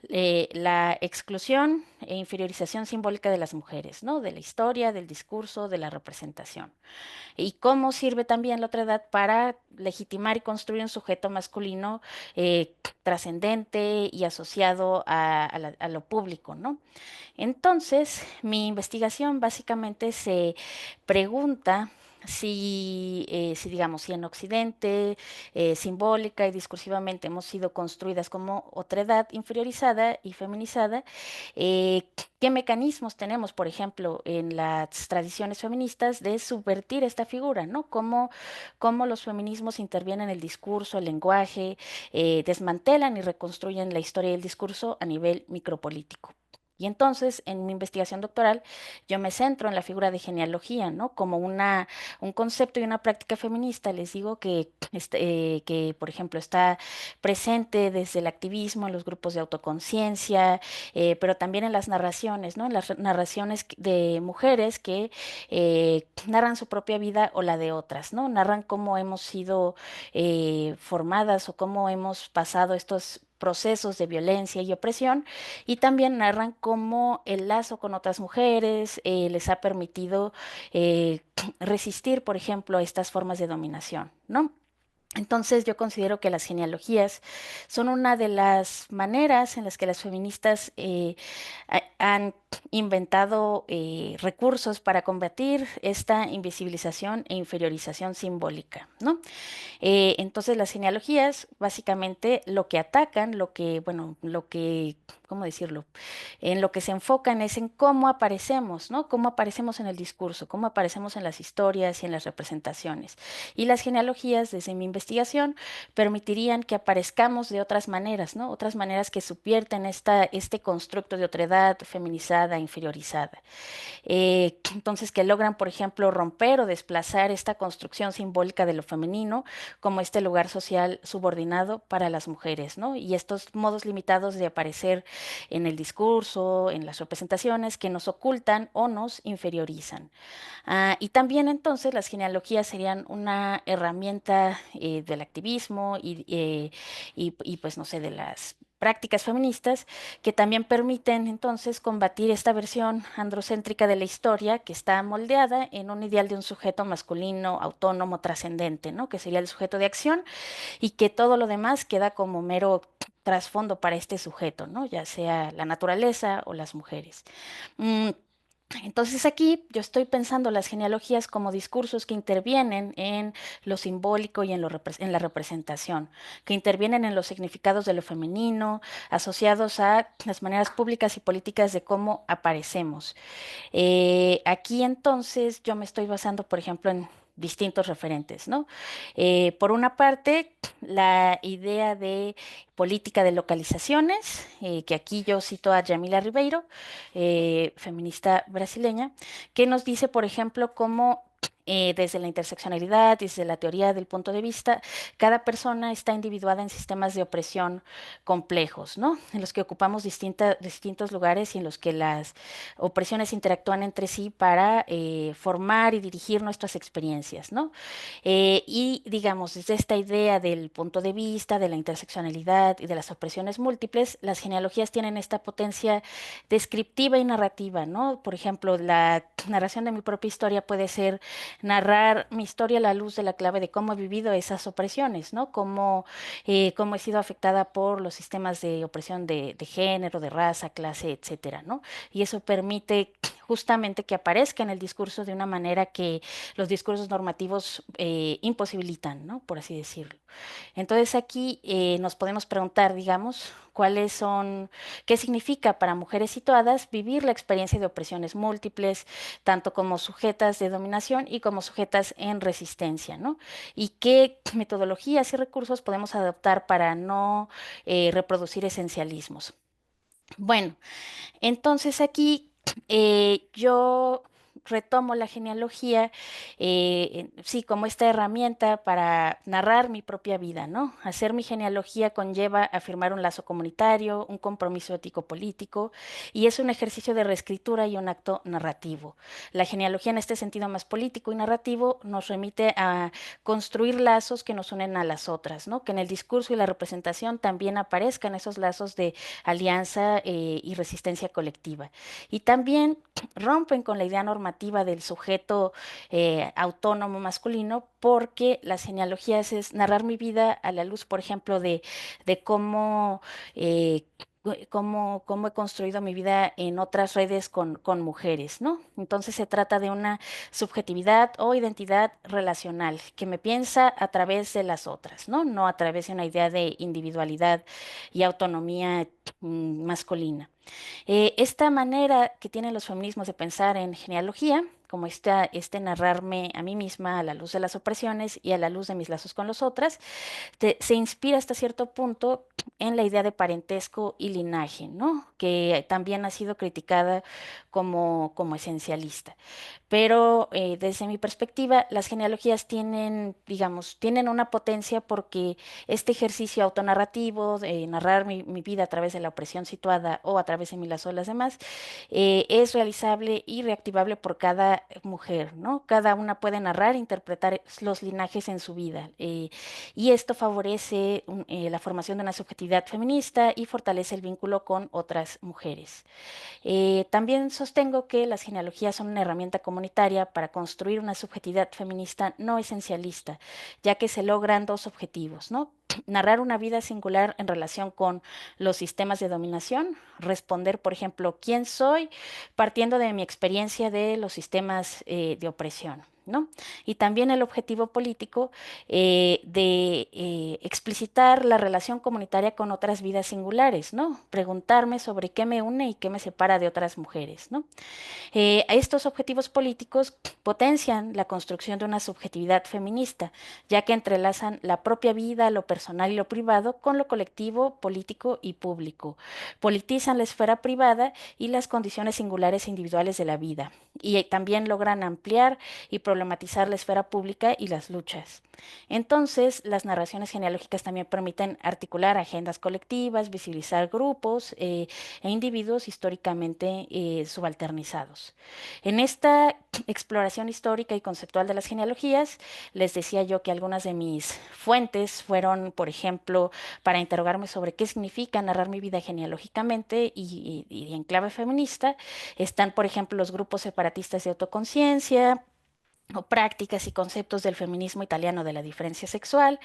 la exclusión e inferiorización simbólica de las mujeres, ¿no? De la historia, del discurso, de la representación. Y cómo sirve también la otredad para legitimar y construir un sujeto masculino trascendente y asociado a lo público, ¿no? Entonces, mi investigación básicamente se pregunta si digamos, si en Occidente, simbólica y discursivamente hemos sido construidas como otredad inferiorizada y feminizada, ¿qué mecanismos tenemos, por ejemplo, en las tradiciones feministas de subvertir esta figura, ¿no? Cómo los feminismos intervienen en el discurso, el lenguaje, desmantelan y reconstruyen la historia y el discurso a nivel micropolítico. Y entonces, en mi investigación doctoral, yo me centro en la figura de genealogía, ¿no? Como un concepto y una práctica feminista. Les digo que, por ejemplo, está presente desde el activismo, en los grupos de autoconciencia, pero también en las narraciones, ¿no? En las narraciones de mujeres que narran su propia vida o la de otras, ¿no? Narran cómo hemos sido formadas o cómo hemos pasado estos procesos de violencia y opresión, y también narran cómo el lazo con otras mujeres les ha permitido eh, resistir, por ejemplo, a estas formas de dominación, ¿no? Entonces yo considero que las genealogías son una de las maneras en las que las feministas han inventado recursos para combatir esta invisibilización e inferiorización simbólica, ¿no? Entonces las genealogías básicamente lo que atacan, bueno, ¿cómo decirlo? En lo que se enfocan es en cómo aparecemos, ¿no? Cómo aparecemos en el discurso, cómo aparecemos en las historias y en las representaciones. Y las genealogías, desde mi investigación, permitirían que aparezcamos de otras maneras, ¿no? Otras maneras que subvierten este constructo de otredad feminizada, inferiorizada. Entonces, que logran, por ejemplo, romper o desplazar esta construcción simbólica de lo femenino como este lugar social subordinado para las mujeres, ¿no? Y estos modos limitados de aparecer en el discurso, en las representaciones que nos ocultan o nos inferiorizan. Y también entonces las genealogías serían una herramienta del activismo y pues no sé, de las prácticas feministas que también permiten entonces combatir esta versión androcéntrica de la historia que está moldeada en un ideal de un sujeto masculino, autónomo, trascendente, ¿no? Que sería el sujeto de acción y que todo lo demás queda como mero trasfondo para este sujeto, ¿no? Ya sea la naturaleza o las mujeres. Mm, entonces aquí yo estoy pensando las genealogías como discursos que intervienen en lo simbólico y en la representación, que intervienen en los significados de lo femenino, asociados a las maneras públicas y políticas de cómo aparecemos. Aquí entonces yo me estoy basando, por ejemplo, en distintos referentes, ¿no? Por una parte, la idea de política de localizaciones, que aquí yo cito a Jamila Ribeiro, feminista brasileña, que nos dice, por ejemplo, cómo desde la interseccionalidad, desde la teoría del punto de vista, cada persona está individuada en sistemas de opresión complejos, ¿no? En los que ocupamos distintos lugares y en los que las opresiones interactúan entre sí para formar y dirigir nuestras experiencias, ¿no? Y digamos, desde esta idea del punto de vista, de la interseccionalidad y de las opresiones múltiples, las genealogías tienen esta potencia descriptiva y narrativa, ¿no? Por ejemplo, la narración de mi propia historia puede ser narrar mi historia a la luz de la clave de cómo he vivido esas opresiones, ¿no? Cómo he sido afectada por los sistemas de opresión de género, de raza, clase, etcétera, ¿no? Y eso permite justamente que aparezca en el discurso de una manera que los discursos normativos imposibilitan, ¿no? Por así decirlo. Entonces aquí nos podemos preguntar, digamos, qué significa para mujeres situadas vivir la experiencia de opresiones múltiples, tanto como sujetas de dominación y como sujetas en resistencia, ¿no? Y qué metodologías y recursos podemos adoptar para no reproducir esencialismos. Bueno, entonces aquí yo retomo la genealogía, sí, como esta herramienta para narrar mi propia vida, ¿no? Hacer mi genealogía conlleva afirmar un lazo comunitario, un compromiso ético-político, y es un ejercicio de reescritura y un acto narrativo. La genealogía, en este sentido más político y narrativo, nos remite a construir lazos que nos unen a las otras, ¿no? Que en el discurso y la representación también aparezcan esos lazos de alianza y resistencia colectiva. Y también rompen con la idea normativa del sujeto autónomo masculino, porque las genealogías es narrar mi vida a la luz, por ejemplo, de cómo cómo he construido mi vida en otras redes con mujeres, ¿no? Entonces se trata de una subjetividad o identidad relacional que me piensa a través de las otras, ¿no? No a través de una idea de individualidad y autonomía masculina. Esta manera que tienen los feminismos de pensar en genealogía, como este narrarme a mí misma a la luz de las opresiones y a la luz de mis lazos con los otras, se inspira hasta cierto punto en la idea de parentesco y linaje, ¿no? Que también ha sido criticada como esencialista. Pero desde mi perspectiva, las genealogías tienen, digamos, tienen una potencia porque este ejercicio autonarrativo de narrar mi vida a través de la opresión situada o a través de mi lazo de las demás, es realizable y reactivable por cada mujer, ¿no? Cada una puede narrar e interpretar los linajes en su vida. Y esto favorece la formación de una subjetividad feminista y fortalece el vínculo con otras mujeres. También sostengo que las genealogías son una herramienta comunitaria para construir una subjetividad feminista no esencialista, ya que se logran dos objetivos, ¿no? Narrar una vida singular en relación con los sistemas de dominación, responder, por ejemplo, quién soy, partiendo de mi experiencia de los sistemas de opresión, ¿no? Y también el objetivo político de explicitar la relación comunitaria con otras vidas singulares, ¿no? Preguntarme sobre qué me une y qué me separa de otras mujeres, ¿no? Estos objetivos políticos potencian la construcción de una subjetividad feminista, ya que entrelazan la propia vida, lo personal y lo privado con lo colectivo, político y público. Politizan la esfera privada y las condiciones singulares e individuales de la vida, y también logran ampliar y problematizar la esfera pública y las luchas. Entonces, las narraciones genealógicas también permiten articular agendas colectivas, visibilizar grupos e individuos históricamente subalternizados. En esta exploración histórica y conceptual de las genealogías, les decía yo que algunas de mis fuentes fueron, por ejemplo, para interrogarme sobre qué significa narrar mi vida genealógicamente y en clave feminista, están, por ejemplo, los grupos separatistas de autoconciencia, o prácticas y conceptos del feminismo italiano de la diferencia sexual,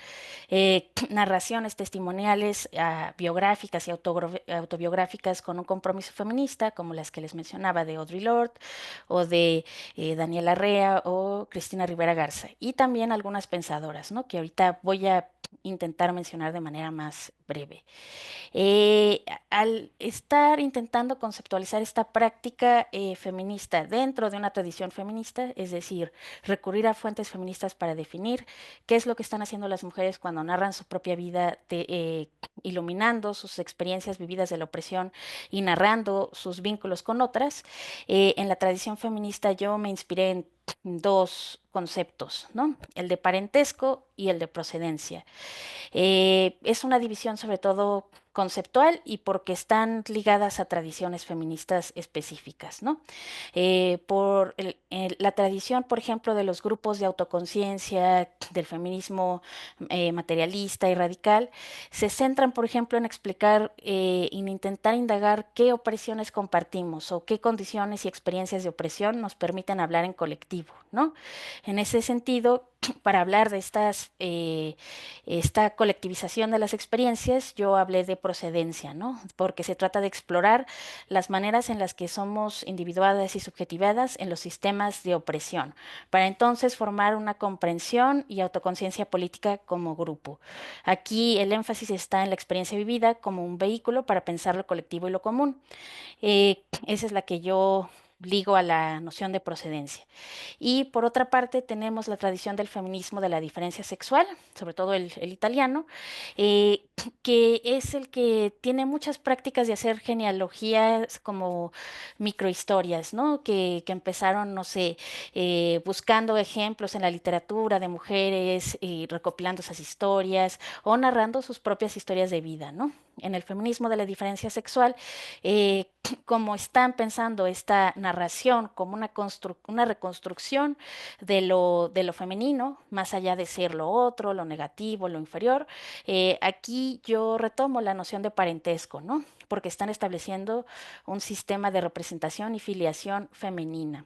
narraciones testimoniales, biográficas y autobiográficas con un compromiso feminista, como las que les mencionaba de Audre Lorde o de Daniela Rea o Cristina Rivera Garza, y también algunas pensadoras, ¿no? Que ahorita voy a intentar mencionar de manera más breve. Al estar intentando conceptualizar esta práctica feminista dentro de una tradición feminista, es decir, recurrir a fuentes feministas para definir qué es lo que están haciendo las mujeres cuando narran su propia vida, iluminando sus experiencias vividas de la opresión y narrando sus vínculos con otras. En la tradición feminista yo me inspiré en dos conceptos, ¿no? El de parentesco y el de procedencia. Es una división sobre todo conceptual y porque están ligadas a tradiciones feministas específicas, ¿no? La tradición, por ejemplo, de los grupos de autoconciencia, del feminismo materialista y radical, se centran, por ejemplo, en explicar, en intentar indagar qué opresiones compartimos o qué condiciones y experiencias de opresión nos permiten hablar en colectivo, ¿no? En ese sentido, para hablar de esta colectivización de las experiencias, yo hablé de procedencia, ¿no? Porque se trata de explorar las maneras en las que somos individuadas y subjetivadas en los sistemas de opresión, para entonces formar una comprensión y autoconciencia política como grupo. Aquí el énfasis está en la experiencia vivida como un vehículo para pensar lo colectivo y lo común. Esa es la que yo ligo a la noción de procedencia. Y por otra parte tenemos la tradición del feminismo de la diferencia sexual, sobre todo el italiano, eh, que es el que tiene muchas prácticas de hacer genealogías como microhistorias, ¿no? Que empezaron, no sé, buscando ejemplos en la literatura de mujeres, recopilando esas historias o narrando sus propias historias de vida, ¿no? En el feminismo de la diferencia sexual, como están pensando esta narración como una reconstrucción de lo femenino, más allá de ser lo otro, lo negativo, lo inferior, aquí yo retomo la noción de parentesco, ¿no? Porque están estableciendo un sistema de representación y filiación femenina.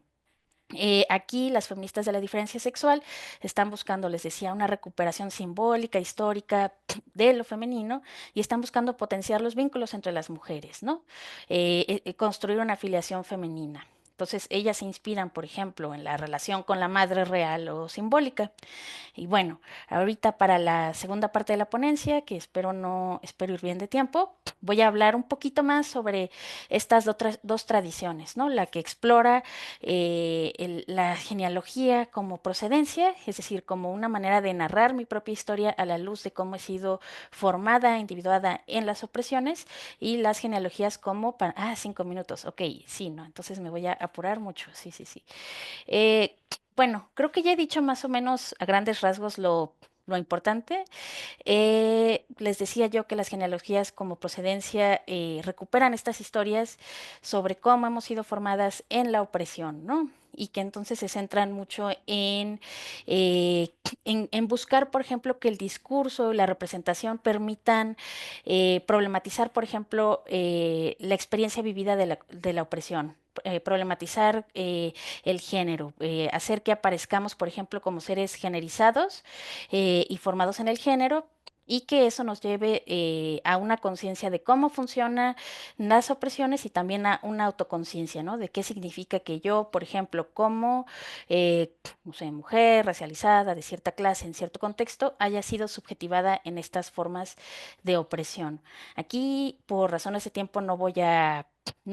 Aquí las feministas de la diferencia sexual están buscando, les decía, una recuperación simbólica, histórica de lo femenino y están buscando potenciar los vínculos entre las mujeres, ¿no? Construir una afiliación femenina. Entonces, ellas se inspiran, por ejemplo, en la relación con la madre real o simbólica. Y bueno, ahorita para la segunda parte de la ponencia, que espero ir bien de tiempo, voy a hablar un poquito más sobre estas dos tradiciones, ¿no? La que explora la genealogía como procedencia, es decir, como una manera de narrar mi propia historia a la luz de cómo he sido formada, individuada en las opresiones, y las genealogías como para, 5 minutos, ok, sí, ¿no? Entonces me voy a apurar mucho, sí, sí, sí. Eh, bueno, creo que ya he dicho más o menos a grandes rasgos lo importante. Les decía yo que las genealogías como procedencia recuperan estas historias sobre cómo hemos sido formadas en la opresión, ¿no? Y que entonces se centran mucho eh, en buscar, por ejemplo, que el discurso y la representación permitan problematizar, por ejemplo, la experiencia vivida de la opresión. Problematizar el género, hacer que aparezcamos, por ejemplo, como seres generizados y formados en el género, y que eso nos lleve a una conciencia de cómo funcionan las opresiones y también a una autoconciencia, ¿no? De qué significa que yo, por ejemplo, como, no sé, mujer racializada de cierta clase en cierto contexto, haya sido subjetivada en estas formas de opresión. Aquí, por razones de tiempo, no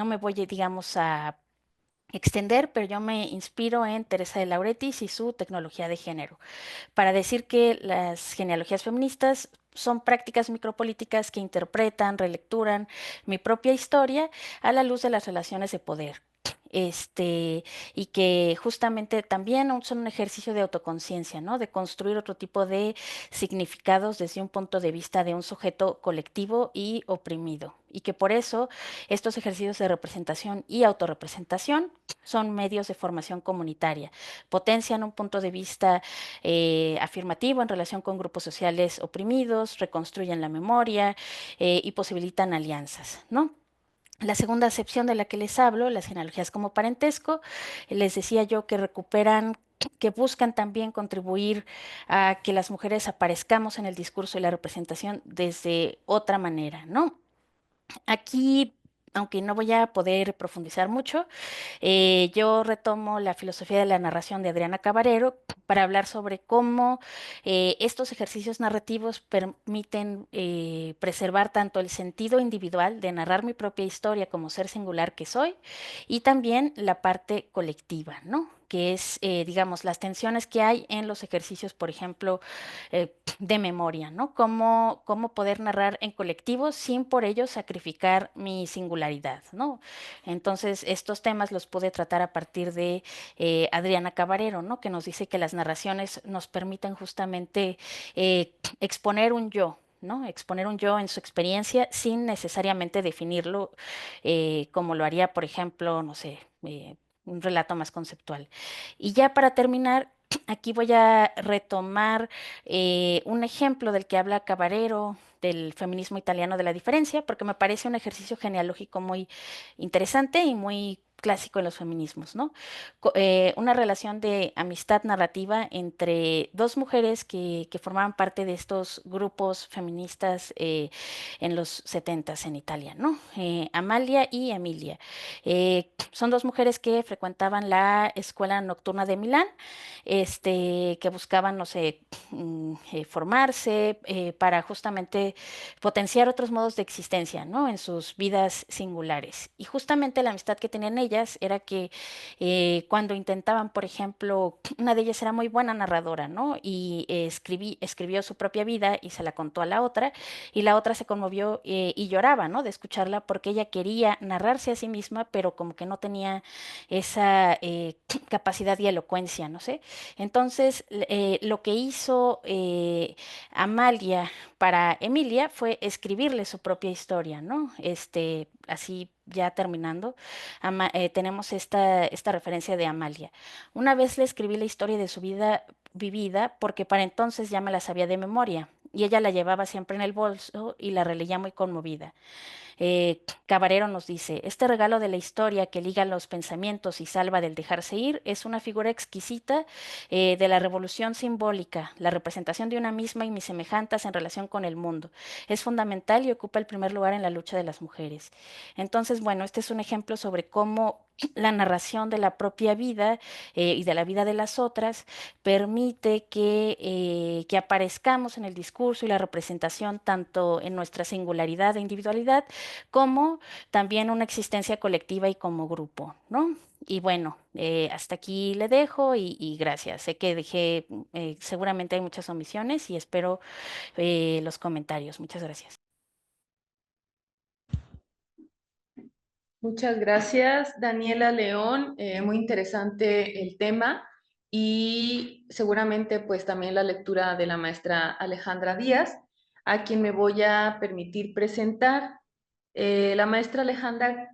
me voy, digamos, a extender, pero yo me inspiro en Teresa de Lauretis y su tecnología de género para decir que las genealogías feministas son prácticas micropolíticas que interpretan, relecturan mi propia historia a la luz de las relaciones de poder. Y que justamente también son un ejercicio de autoconciencia, ¿no? De construir otro tipo de significados desde un punto de vista de un sujeto colectivo y oprimido. Y que por eso estos ejercicios de representación y autorrepresentación son medios de formación comunitaria, potencian un punto de vista afirmativo en relación con grupos sociales oprimidos, reconstruyen la memoria y posibilitan alianzas, ¿no? La segunda acepción de la que les hablo, las genealogías como parentesco, les decía yo que recuperan, que buscan también contribuir a que las mujeres aparezcamos en el discurso y la representación desde otra manera, ¿no? Aquí, aunque no voy a poder profundizar mucho, yo retomo la filosofía de la narración de Adriana Cabarero para hablar sobre cómo estos ejercicios narrativos permiten preservar tanto el sentido individual de narrar mi propia historia como ser singular que soy y también la parte colectiva, ¿no? Que es, digamos, las tensiones que hay en los ejercicios, por ejemplo, de memoria, ¿no? Cómo poder narrar en colectivo sin por ello sacrificar mi singularidad, ¿no? Entonces, estos temas los pude tratar a partir de Adriana Cabarero, ¿no? Que nos dice que las narraciones nos permiten justamente exponer un yo, ¿no? Exponer un yo en su experiencia sin necesariamente definirlo como lo haría, por ejemplo, no sé, un relato más conceptual. Y ya para terminar, aquí voy a retomar un ejemplo del que habla Cabarero, del feminismo italiano de la diferencia, porque me parece un ejercicio genealógico muy interesante y muy clásico en los feminismos, ¿no? Una relación de amistad narrativa entre dos mujeres que formaban parte de estos grupos feministas en los 70 en Italia, ¿no? Amalia y Emilia. Son dos mujeres que frecuentaban la escuela nocturna de Milán, que buscaban, no sé, formarse para justamente potenciar otros modos de existencia, ¿no? En sus vidas singulares. Y justamente la amistad que tenían ellas ellas era que cuando intentaban, por ejemplo, una de ellas era muy buena narradora, ¿no? Y escribió su propia vida y se la contó a la otra, y la otra se conmovió y lloraba, ¿no? De escucharla porque ella quería narrarse a sí misma, pero como que no tenía esa capacidad y elocuencia, no sé. Entonces, lo que hizo Amalia para Emilia fue escribirle su propia historia, ¿no? Así ya terminando, tenemos esta referencia de Amalia. Una vez le escribí la historia de su vida vivida porque para entonces ya me la sabía de memoria y ella la llevaba siempre en el bolso y la releía muy conmovida. Cabarero nos dice, este regalo de la historia que liga los pensamientos y salva del dejarse ir es una figura exquisita de la revolución simbólica, la representación de una misma y mis semejantes en relación con el mundo. Es fundamental y ocupa el primer lugar en la lucha de las mujeres. Entonces, bueno, este es un ejemplo sobre cómo la narración de la propia vida y de la vida de las otras permite que aparezcamos en el discurso y la representación tanto en nuestra singularidad e individualidad como también una existencia colectiva y como grupo, ¿no? Y bueno, hasta aquí le dejo y gracias. Sé que dejé, seguramente hay muchas omisiones y espero los comentarios. Muchas gracias. Muchas gracias, Daniela León. Muy interesante el tema y seguramente pues también la lectura de la maestra Alejandra Díaz, a quien me voy a permitir presentar. La maestra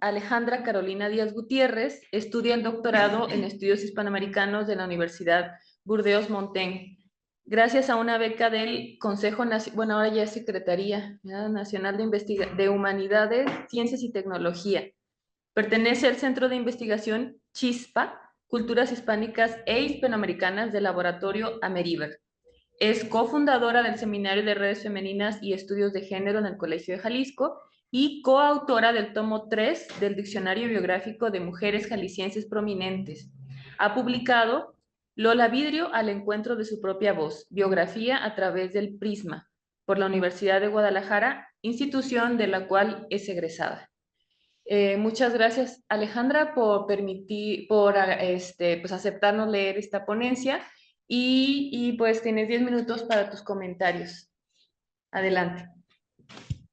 Alejandra Carolina Díaz Gutiérrez estudia el doctorado en estudios hispanoamericanos de la Universidad Burdeos Montaigne. Gracias a una beca del Consejo Nacional, bueno, ahora ya es Secretaría, ¿verdad? Nacional de Humanidades, Ciencias y Tecnología. Pertenece al Centro de Investigación CHISPA, Culturas Hispánicas e Hispanoamericanas del Laboratorio Ameriver. Es cofundadora del Seminario de Redes Femeninas y Estudios de Género en el Colegio de Jalisco y coautora del tomo 3 del Diccionario Biográfico de Mujeres Jaliscienses Prominentes. Ha publicado Lola Vidrio al encuentro de su propia voz, biografía a través del prisma, por la Universidad de Guadalajara, institución de la cual es egresada. Muchas gracias, Alejandra, por permitir, por pues aceptarnos leer esta ponencia y pues tienes 10 minutos para tus comentarios. Adelante.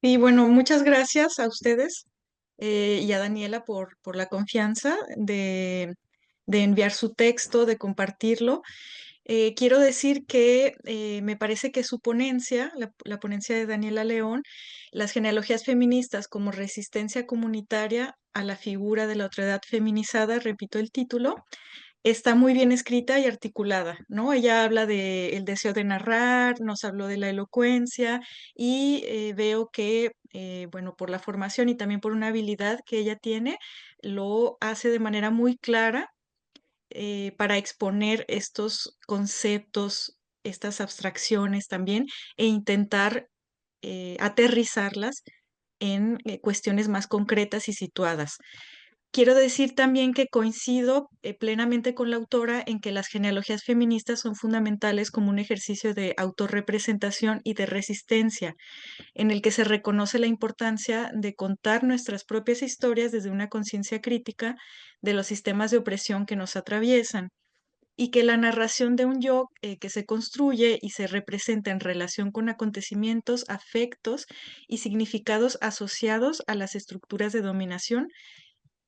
Y bueno, muchas gracias a ustedes y a Daniela por la confianza de enviar su texto, de compartirlo. Quiero decir que me parece que su ponencia, la ponencia de Daniela León, las genealogías feministas como resistencia comunitaria a la figura de la otredad feminizada, repito el título, está muy bien escrita y articulada, ¿no? Ella habla del deseo de narrar, nos habló de la elocuencia y veo que, bueno, por la formación y también por una habilidad que ella tiene, lo hace de manera muy clara para exponer estos conceptos, estas abstracciones también e intentar aterrizarlas en cuestiones más concretas y situadas. Quiero decir también que coincido plenamente con la autora en que las genealogías feministas son fundamentales como un ejercicio de autorrepresentación y de resistencia, en el que se reconoce la importancia de contar nuestras propias historias desde una conciencia crítica de los sistemas de opresión que nos atraviesan y que la narración de un yo que se construye y se representa en relación con acontecimientos, afectos y significados asociados a las estructuras de dominación,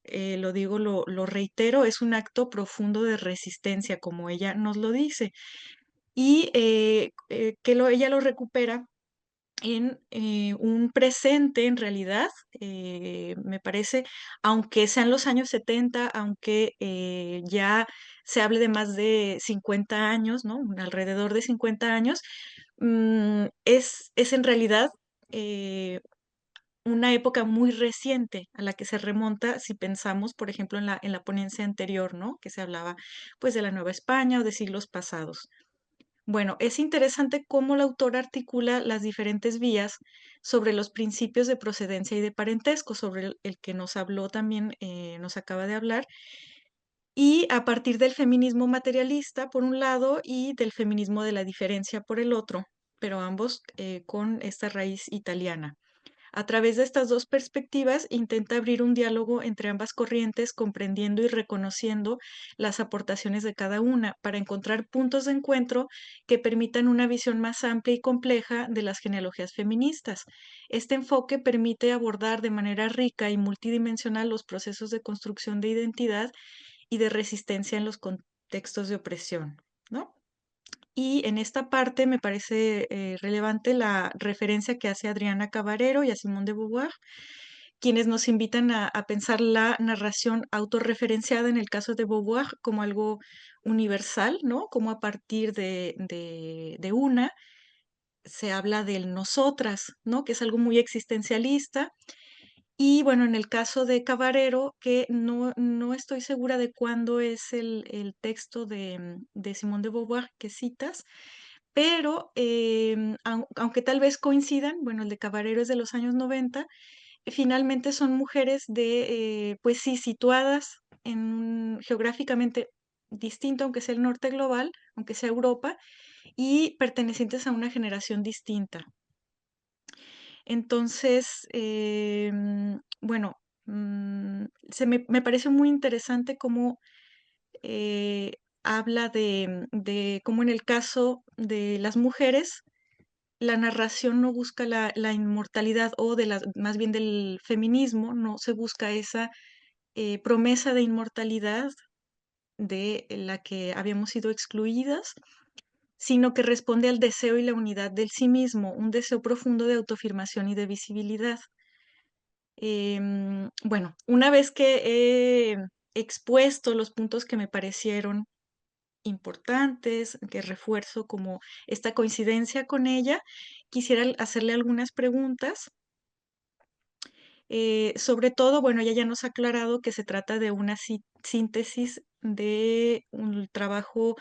lo digo, lo reitero, es un acto profundo de resistencia, como ella nos lo dice, y ella lo recupera en un presente, en realidad, me parece, aunque sean los años 70, aunque ya se hable de más de 50 años, ¿no? Alrededor de 50 años, es en realidad una época muy reciente a la que se remonta si pensamos, por ejemplo, en la ponencia anterior, ¿no? Que se hablaba pues de la Nueva España o de siglos pasados. Bueno, es interesante cómo la autora articula las diferentes vías sobre los principios de procedencia y de parentesco, sobre el que nos habló también, nos acaba de hablar, y a partir del feminismo materialista por un lado y del feminismo de la diferencia por el otro, pero ambos con esta raíz italiana. A través de estas dos perspectivas, intenta abrir un diálogo entre ambas corrientes, comprendiendo y reconociendo las aportaciones de cada una, para encontrar puntos de encuentro que permitan una visión más amplia y compleja de las genealogías feministas. Este enfoque permite abordar de manera rica y multidimensional los procesos de construcción de identidad y de resistencia en los contextos de opresión, ¿no? Y en esta parte me parece relevante la referencia que hace Adriana Cabarero y a Simone de Beauvoir, quienes nos invitan a pensar la narración autorreferenciada en el caso de Beauvoir como algo universal, ¿no? Como a partir de una se habla del nosotras, ¿no? Que es algo muy existencialista. Y bueno, en el caso de Cabarero, que no estoy segura de cuándo es el texto de Simone de Beauvoir que citas, pero aunque tal vez coincidan, bueno, el de Cabarero es de los años 90, finalmente son mujeres pues sí, situadas geográficamente distinto, aunque sea el norte global, aunque sea Europa, y pertenecientes a una generación distinta. Entonces, bueno, me parece muy interesante cómo habla de cómo en el caso de las mujeres, la narración no busca la inmortalidad o más bien del feminismo, no se busca esa promesa de inmortalidad de la que habíamos sido excluidas, sino que responde al deseo y la unidad del sí mismo, un deseo profundo de autoafirmación y de visibilidad. Bueno, una vez que he expuesto los puntos que me parecieron importantes, que refuerzo como esta coincidencia con ella, quisiera hacerle algunas preguntas. Sobre todo, bueno, ella ya nos ha aclarado que se trata de una síntesis de un trabajo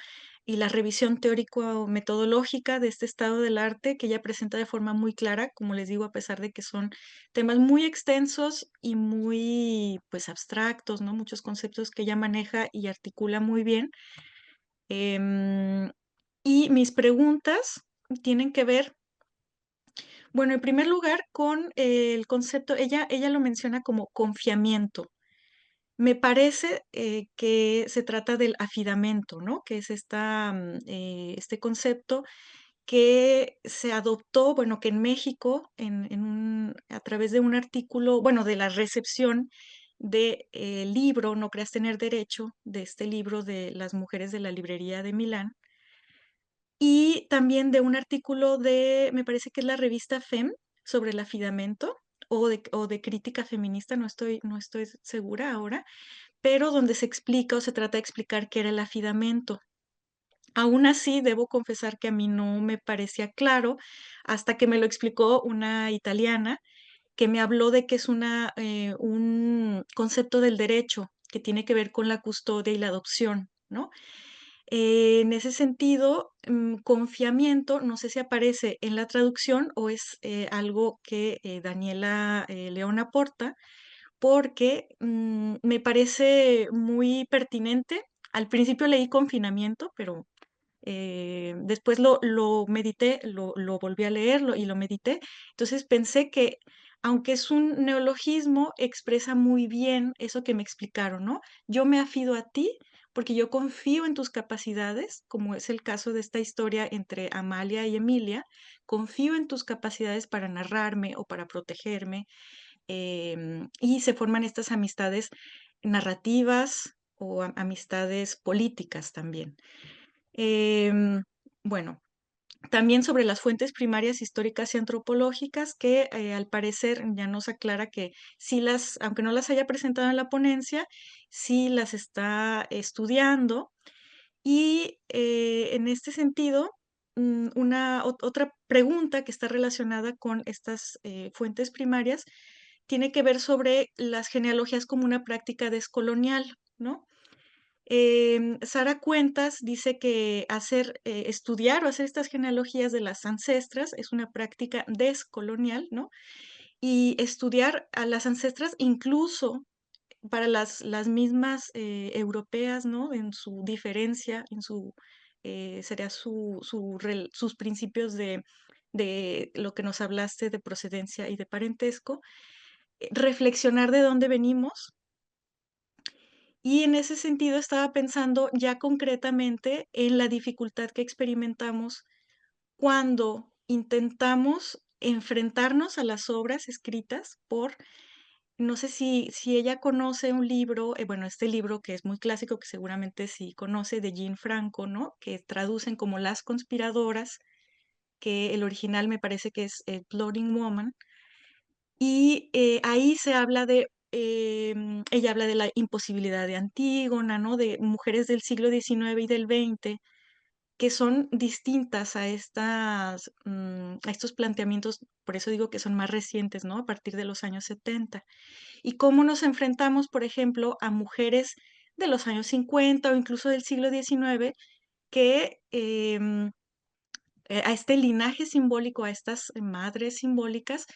y la revisión teórico-metodológica de este estado del arte que ella presenta de forma muy clara, como les digo, a pesar de que son temas muy extensos y muy, pues, abstractos, ¿no? Muchos conceptos que ella maneja y articula muy bien. Y mis preguntas tienen que ver, bueno, en primer lugar, con el concepto, ella lo menciona como confiamiento. Me parece que se trata del afidamento, ¿no? Que es este concepto que se adoptó, bueno, que en México, a través de un artículo, bueno, de la recepción del libro No creas tener derecho, de este libro de las mujeres de la librería de Milán, y también de un artículo me parece que es la revista FEM, sobre el afidamento, o de crítica feminista, no estoy segura ahora, pero donde se explica o se trata de explicar qué era el afidamento. Aún así, debo confesar que a mí no me parecía claro hasta que me lo explicó una italiana que me habló de que es un concepto del derecho que tiene que ver con la custodia y la adopción, ¿no? En ese sentido, confiamiento, no sé si aparece en la traducción o es algo que Daniela León aporta, porque me parece muy pertinente. Al principio leí confinamiento, pero después lo medité, lo volví a leer y lo medité. Entonces pensé que, aunque es un neologismo, expresa muy bien eso que me explicaron, ¿no? Yo me afido a ti porque yo confío en tus capacidades, como es el caso de esta historia entre Amalia y Emilia, confío en tus capacidades para narrarme o para protegerme, y se forman estas amistades narrativas o amistades políticas también. Em, bueno, también sobre las fuentes primarias históricas y antropológicas, que al parecer ya nos aclara que sí aunque no las haya presentado en la ponencia, sí las está estudiando. Y en este sentido, otra pregunta que está relacionada con estas fuentes primarias tiene que ver sobre las genealogías como una práctica descolonial, ¿no? Sara Cuentas dice que estudiar o hacer estas genealogías de las ancestras es una práctica descolonial, ¿no? Y estudiar a las ancestras incluso para las mismas europeas, ¿no? En su diferencia, sería sus principios de lo que nos hablaste de procedencia y de parentesco, reflexionar de dónde venimos. Y en ese sentido estaba pensando ya concretamente en la dificultad que experimentamos cuando intentamos enfrentarnos a las obras escritas por, no sé si ella conoce un libro, bueno, este libro que es muy clásico, que seguramente sí conoce, de Jean Franco, ¿no? Que traducen como Las conspiradoras, que el original me parece que es Plotting Woman. Y ahí se habla de, ella habla de la imposibilidad de Antígona, ¿no? De mujeres del siglo XIX y del XX que son distintas a a estos planteamientos, por eso digo que son más recientes, ¿no? A partir de los años 70. Y cómo nos enfrentamos, por ejemplo, a mujeres de los años 50 o incluso del siglo XIX que a este linaje simbólico, a estas madres simbólicas,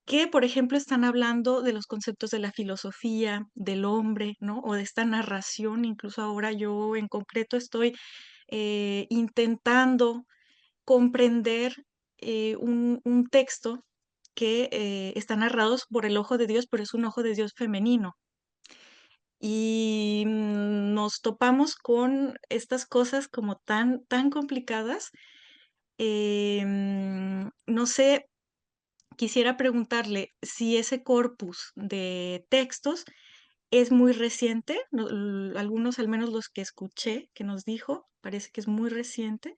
que, por ejemplo, están hablando de los conceptos de la filosofía, del hombre, ¿no? O de esta narración. Incluso ahora yo en concreto estoy intentando comprender un texto que está narrado por el ojo de Dios, pero es un ojo de Dios femenino. Y nos topamos con estas cosas como tan complicadas. No sé, quisiera preguntarle si ese corpus de textos es muy reciente, algunos, al menos los que escuché que nos dijo, parece que es muy reciente,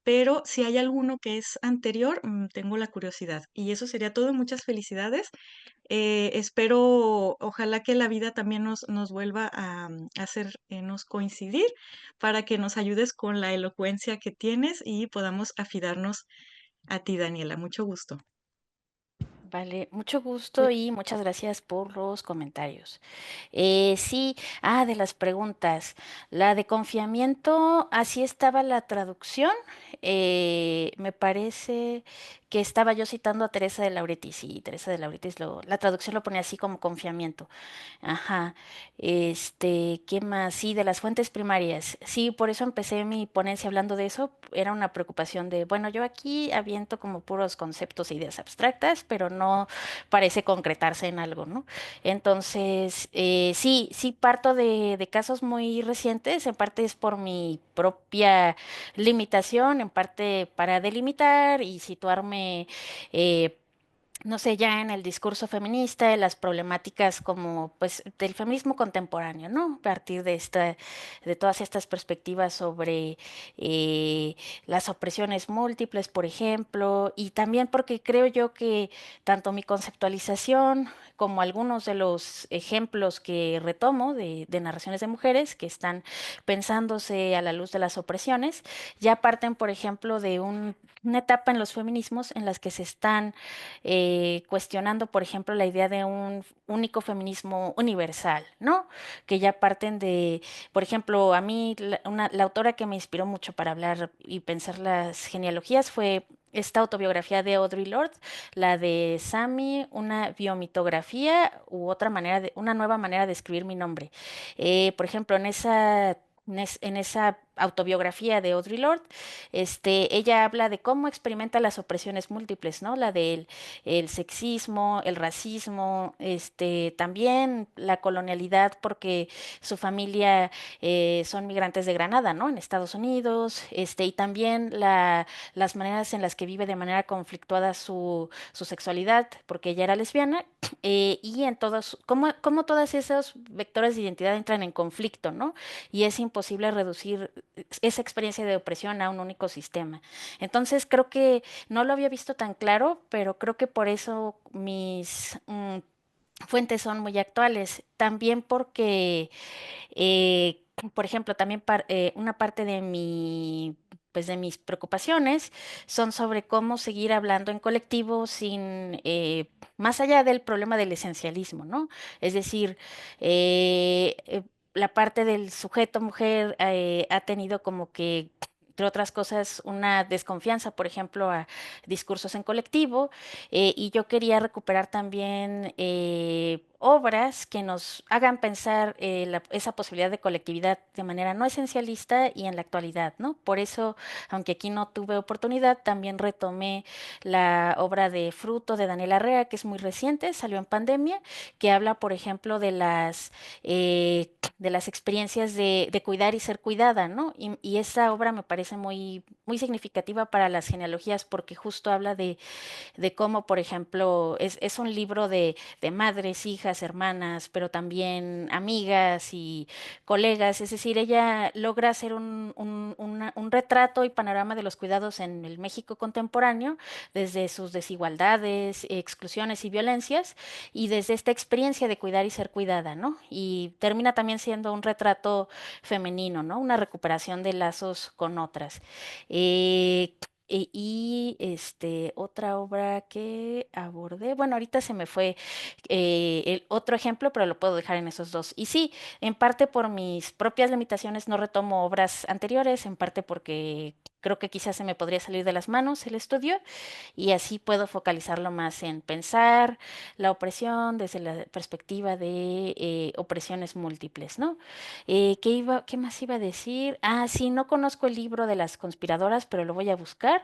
pero si hay alguno que es anterior, tengo la curiosidad. Y eso sería todo. Muchas felicidades. Espero, ojalá que la vida también nos vuelva a hacernos coincidir para que nos ayudes con la elocuencia que tienes y podamos afidarnos a ti, Daniela. Mucho gusto. Vale, mucho gusto Pues, y muchas gracias por los comentarios. Sí, de las preguntas. La de confiamiento, así estaba la traducción. Me parece que estaba yo citando a Teresa de Lauretis, y Teresa de Lauretis la traducción lo pone así como confiamiento. Ajá. ¿Qué más? Sí, de las fuentes primarias. Sí, por eso empecé mi ponencia hablando de eso. Era una preocupación de, bueno, yo aquí aviento como puros conceptos e ideas abstractas, pero no parece concretarse en algo, ¿no? Entonces, sí parto de casos muy recientes. En parte es por mi propia limitación, en parte para delimitar y situarme. eh, no sé, ya en el discurso feminista, de las problemáticas como, pues, del feminismo contemporáneo, ¿no? A partir de todas estas perspectivas sobre las opresiones múltiples, por ejemplo, y también porque creo yo que tanto mi conceptualización como algunos de los ejemplos que retomo de narraciones de mujeres que están pensándose a la luz de las opresiones, ya parten, por ejemplo, de una etapa en los feminismos en las que se están cuestionando, por ejemplo, la idea de un único feminismo universal, ¿no? Que ya parten de, por ejemplo, a mí la autora que me inspiró mucho para hablar y pensar las genealogías fue esta autobiografía de Audre Lorde, la de Sami, una biomitografía u otra manera una nueva manera de escribir mi nombre. Por ejemplo, en esa autobiografía de Audre Lorde, ella habla de cómo experimenta las opresiones múltiples, ¿no? La del el sexismo, el racismo, también la colonialidad, porque su familia son migrantes de Granada, ¿no? En Estados Unidos, y también las maneras en las que vive de manera conflictuada su sexualidad, porque ella era lesbiana, y en todos, cómo todos esos vectores de identidad entran en conflicto, ¿no? Y es imposible reducir esa experiencia de opresión a un único sistema. Entonces creo que no lo había visto tan claro, pero creo que por eso mis fuentes son muy actuales. También porque, por ejemplo, también una parte de pues de mis preocupaciones son sobre cómo seguir hablando en colectivo sin, más allá del problema del esencialismo, ¿no? Es decir, la parte del sujeto mujer ha tenido como que entre otras cosas, una desconfianza, por ejemplo, a discursos en colectivo, y yo quería recuperar también obras que nos hagan pensar esa posibilidad de colectividad de manera no esencialista y en la actualidad, ¿no? Por eso, aunque aquí no tuve oportunidad, también retomé la obra de Fruto de Daniel Arrea, que es muy reciente, salió en pandemia, que habla, por ejemplo, de las experiencias de cuidar y ser cuidada, ¿no? Y esa obra me parece muy, muy significativa para las genealogías porque justo habla de cómo, por ejemplo, es un libro de madres, hijas, hermanas, pero también amigas y colegas. Es decir, ella logra hacer un retrato y panorama de los cuidados en el México contemporáneo, desde sus desigualdades, exclusiones y violencias, y desde esta experiencia de cuidar y ser cuidada, ¿no? Y termina también siendo un retrato femenino, ¿no? Una recuperación de lazos con otras. Otra obra que abordé, bueno, ahorita se me fue el otro ejemplo, pero lo puedo dejar en esos dos. Y sí, en parte por mis propias limitaciones no retomo obras anteriores, en parte porque creo que quizás se me podría salir de las manos el estudio y así puedo focalizarlo más en pensar la opresión desde la perspectiva de opresiones múltiples, ¿no? ¿Qué más iba a decir? Ah, sí, no conozco el libro de las conspiradoras, pero lo voy a buscar.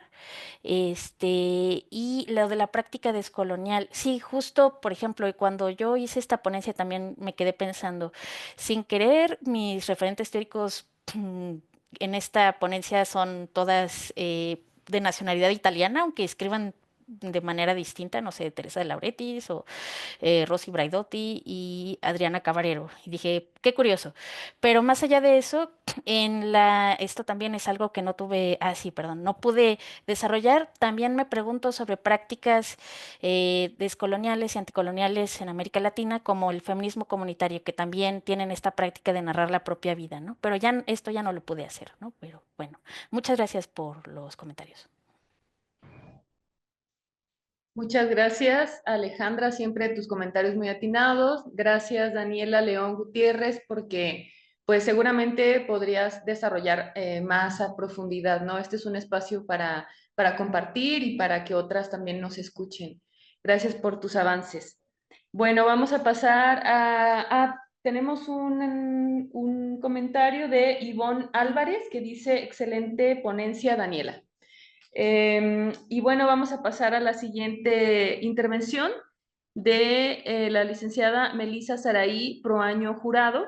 Y lo de la práctica descolonial, sí, justo, por ejemplo, y cuando yo hice esta ponencia también me quedé pensando, sin querer, mis referentes teóricos en esta ponencia son todas de nacionalidad italiana, aunque escriban de manera distinta, no sé, Teresa de Lauretis o Rosy Braidotti y Adriana Cabarero. Y dije, qué curioso. Pero más allá de eso, esto también es algo que no tuve, sí, perdón, no pude desarrollar. También me pregunto sobre prácticas descoloniales y anticoloniales en América Latina, como el feminismo comunitario, que también tienen esta práctica de narrar la propia vida, ¿no? Pero esto ya no lo pude hacer, ¿no? Pero bueno, muchas gracias por los comentarios. Muchas gracias, Alejandra, siempre tus comentarios muy atinados. Gracias, Daniela León Gutiérrez, porque pues seguramente podrías desarrollar más a profundidad, ¿no? Este es un espacio para compartir y para que otras también nos escuchen. Gracias por tus avances. Bueno, vamos a pasar tenemos un comentario de Ivonne Álvarez que dice, excelente ponencia, Daniela. Y bueno, vamos a pasar a la siguiente intervención de la licenciada Melissa Saraí Proaño Jurado,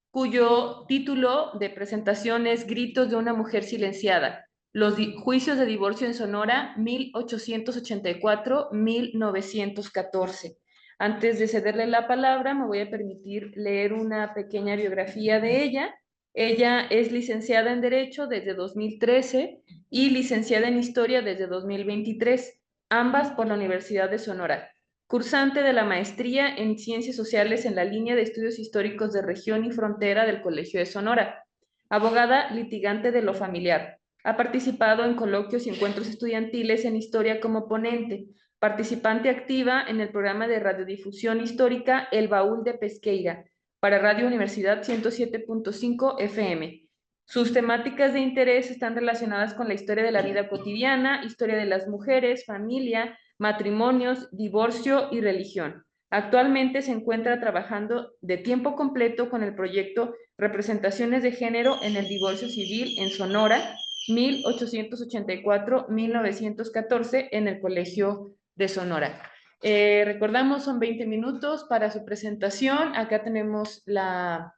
cuyo título de presentación es Gritos de una mujer silenciada, los juicios de divorcio en Sonora 1884-1914. Antes de cederle la palabra, me voy a permitir leer una pequeña biografía de ella. Ella es licenciada en Derecho desde 2013 y licenciada en Historia desde 2023, ambas por la Universidad de Sonora. Cursante de la maestría en Ciencias Sociales en la línea de Estudios Históricos de Región y Frontera del Colegio de Sonora. Abogada litigante de lo familiar. Ha participado en coloquios y encuentros estudiantiles en historia como ponente. Participante activa en el programa de radiodifusión histórica El Baúl de Pesqueira para Radio Universidad 107.5 FM. Sus temáticas de interés están relacionadas con la historia de la vida cotidiana, historia de las mujeres, familia, matrimonios, divorcio y religión. Actualmente se encuentra trabajando de tiempo completo con el proyecto Representaciones de Género en el Divorcio Civil en Sonora, 1884-1914, en el Colegio de Sonora. Recordamos, son 20 minutos para su presentación. Acá tenemos las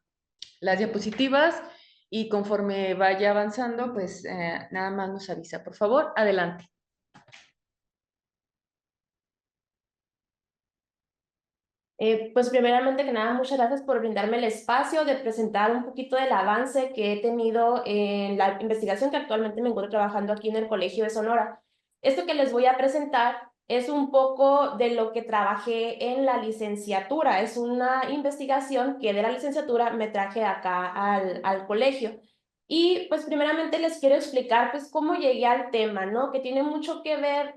diapositivas y conforme vaya avanzando, pues nada más nos avisa. Por favor, adelante. Pues primeramente que nada, muchas gracias por brindarme el espacio de presentar un poquito del avance que he tenido en la investigación que actualmente me encuentro trabajando aquí en el Colegio de Sonora. Esto que les voy a presentar es un poco de lo que trabajé en la licenciatura. Es una investigación que de la licenciatura me traje acá al colegio. Y pues primeramente les quiero explicar pues cómo llegué al tema, ¿no? Que tiene mucho que ver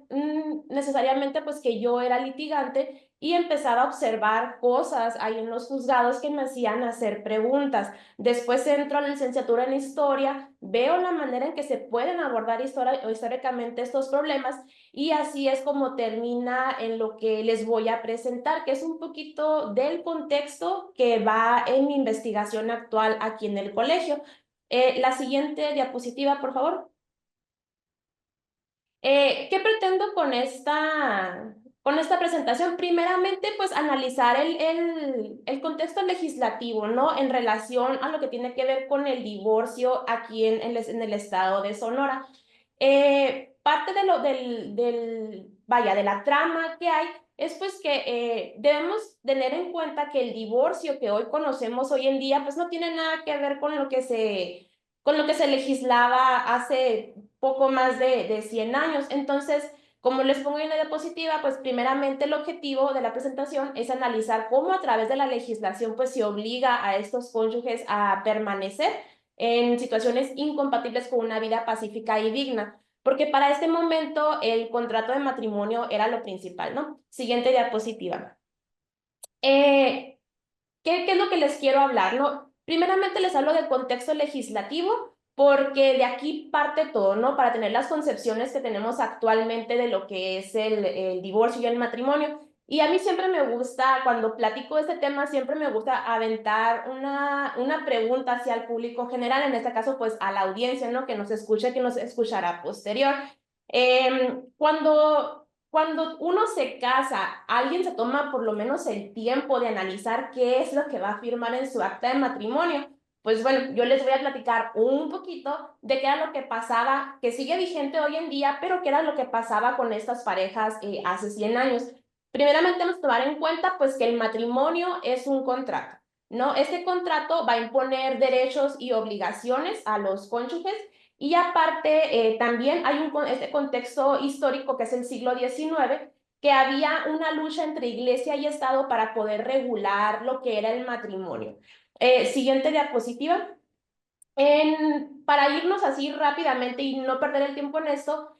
necesariamente pues que yo era litigante y empezaba a observar cosas ahí en los juzgados que me hacían hacer preguntas. Después entro a la licenciatura en historia, veo la manera en que se pueden abordar históricamente estos problemas y así es como termina en lo que les voy a presentar, que es un poquito del contexto que va en mi investigación actual aquí en el colegio. La siguiente diapositiva, por favor. ¿Qué pretendo con esta presentación? Primeramente, pues analizar el contexto legislativo, ¿no? En relación a lo que tiene que ver con el divorcio aquí en el estado de Sonora. Parte de la trama que hay es pues que debemos tener en cuenta que el divorcio que hoy conocemos hoy en día pues no tiene nada que ver con lo que se legislaba hace poco más de 100 años. Entonces, como les pongo en la diapositiva, pues primeramente el objetivo de la presentación es analizar cómo a través de la legislación pues se obliga a estos cónyuges a permanecer en situaciones incompatibles con una vida pacífica y digna, porque para este momento el contrato de matrimonio era lo principal, ¿no? Siguiente diapositiva. ¿Qué es lo que les quiero hablar, no? Primeramente les hablo del contexto legislativo, porque de aquí parte todo, ¿no? Para tener las concepciones que tenemos actualmente de lo que es el divorcio y el matrimonio. Y a mí siempre me gusta, cuando platico de este tema, siempre me gusta aventar una pregunta hacia el público general, en este caso, pues a la audiencia, ¿no? Que nos escuche, que nos escuchará posterior. Cuando uno se casa, alguien se toma por lo menos el tiempo de analizar qué es lo que va a firmar en su acta de matrimonio. Pues bueno, yo les voy a platicar un poquito de qué era lo que pasaba, que sigue vigente hoy en día, pero qué era lo que pasaba con estas parejas hace 100 años. Primeramente, tenemos que tomar en cuenta pues que el matrimonio es un contrato, ¿no? Este contrato va a imponer derechos y obligaciones a los cónyuges y aparte, también hay este contexto histórico que es el siglo XIX, que había una lucha entre iglesia y Estado para poder regular lo que era el matrimonio. Siguiente diapositiva. Para irnos así rápidamente y no perder el tiempo en esto,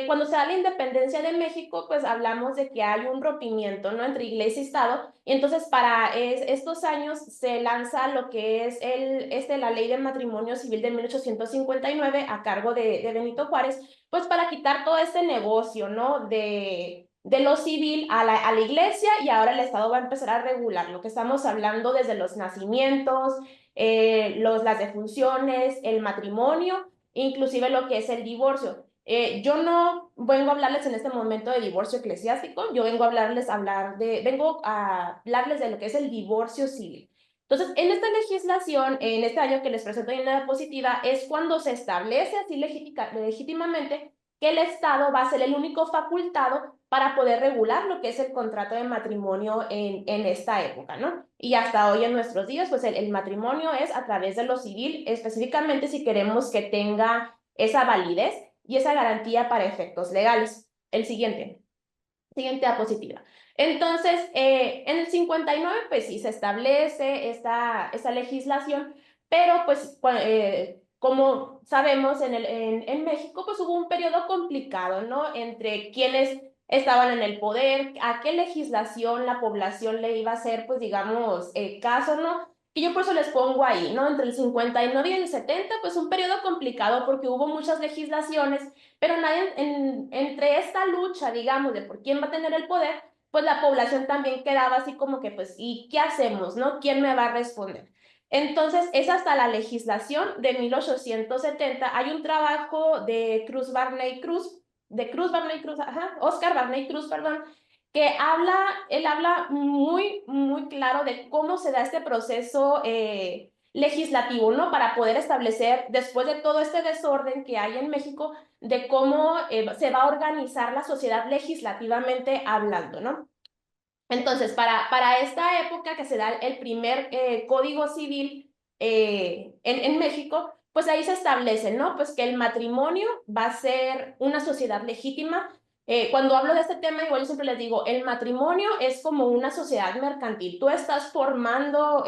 cuando se da la independencia de México, pues hablamos de que hay un rompimiento, ¿no? Entre iglesia y Estado, y entonces para estos años se lanza lo que es la ley de matrimonio civil de 1859 a cargo de Benito Juárez, pues para quitar todo este negocio, ¿no? De lo civil a la iglesia, y ahora el Estado va a empezar a regular lo que estamos hablando desde los nacimientos, las defunciones, el matrimonio, inclusive lo que es el divorcio. Yo no vengo a hablarles en este momento de divorcio eclesiástico, yo vengo a hablarles de lo que es el divorcio civil. Entonces, en esta legislación, en este año que les presento en la diapositiva, es cuando se establece así legítimamente que el Estado va a ser el único facultado para poder regular lo que es el contrato de matrimonio en esta época, ¿no? Y hasta hoy en nuestros días, pues el matrimonio es a través de lo civil, específicamente si queremos que tenga esa validez y esa garantía para efectos legales. El siguiente diapositiva. Entonces, en el 59, pues sí, se establece esta legislación, pero pues como sabemos en México, pues hubo un periodo complicado, ¿no? Entre quienes estaban en el poder, a qué legislación la población le iba a hacer, pues digamos, caso, ¿no? Y yo por eso les pongo ahí, ¿no? Entre el 59 y el 70, pues un periodo complicado porque hubo muchas legislaciones, pero nadie, entre esta lucha, digamos, de por quién va a tener el poder, pues la población también quedaba así como que, pues, ¿y qué hacemos, no? ¿Quién me va a responder? Entonces, es hasta la legislación de 1870. Hay un trabajo de Oscar Barney Cruz, perdón, que él habla muy, muy claro de cómo se da este proceso legislativo, ¿no? Para poder establecer, después de todo este desorden que hay en México, de cómo se va a organizar la sociedad legislativamente hablando, ¿no? Entonces, para esta época que se da el primer código civil en México, pues ahí se establece, ¿no? Pues que el matrimonio va a ser una sociedad legítima. Cuando hablo de este tema, igual yo siempre les digo, el matrimonio es como una sociedad mercantil. Tú estás formando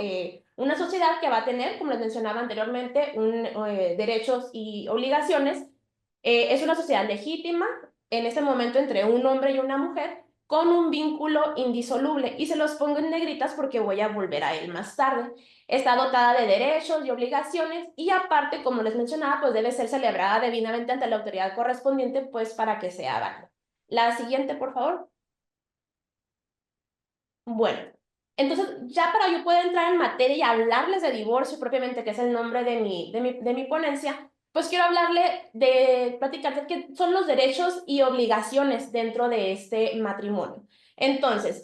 una sociedad que va a tener, como les mencionaba anteriormente, derechos y obligaciones. Es una sociedad legítima, en este momento entre un hombre y una mujer, con un vínculo indisoluble. Y se los pongo en negritas porque voy a volver a él más tarde. Está dotada de derechos y obligaciones y aparte, como les mencionaba, pues debe ser celebrada debidamente ante la autoridad correspondiente, pues para que sea válida. La siguiente, por favor. Bueno, entonces ya para yo poder entrar en materia y hablarles de divorcio propiamente, que es el nombre de mi ponencia, pues quiero platicar de qué son los derechos y obligaciones dentro de este matrimonio. Entonces,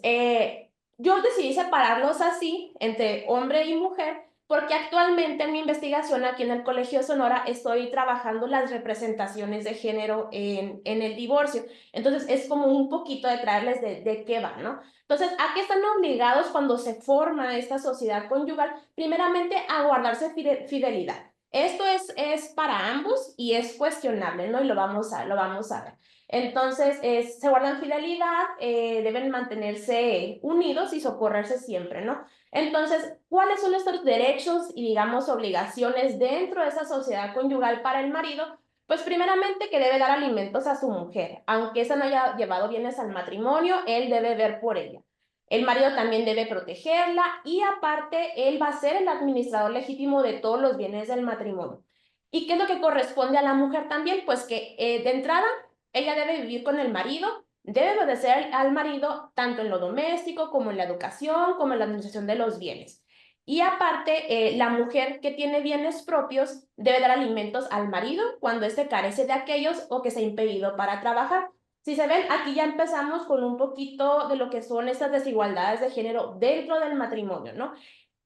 yo decidí separarlos así, entre hombre y mujer, porque actualmente en mi investigación aquí en el Colegio de Sonora estoy trabajando las representaciones de género en el divorcio. Entonces, es como un poquito de traerles de qué va, ¿no? Entonces, ¿a qué están obligados cuando se forma esta sociedad conyugal? Primeramente, a guardarse fidelidad. Esto es para ambos y es cuestionable, ¿no? Y lo vamos a ver. Entonces, se guardan fidelidad, deben mantenerse unidos y socorrerse siempre, ¿no? Entonces, ¿cuáles son estos derechos y, digamos, obligaciones dentro de esa sociedad conyugal para el marido? Pues primeramente que debe dar alimentos a su mujer, aunque esa no haya llevado bienes al matrimonio, él debe ver por ella. El marido también debe protegerla y aparte él va a ser el administrador legítimo de todos los bienes del matrimonio. ¿Y qué es lo que corresponde a la mujer también? Pues que de entrada ella debe vivir con el marido, debe obedecer al marido tanto en lo doméstico como en la educación, como en la administración de los bienes. Y aparte, la mujer que tiene bienes propios debe dar alimentos al marido cuando éste carece de aquellos o que se ha impedido para trabajar. Si se ven, aquí ya empezamos con un poquito de lo que son estas desigualdades de género dentro del matrimonio, ¿no?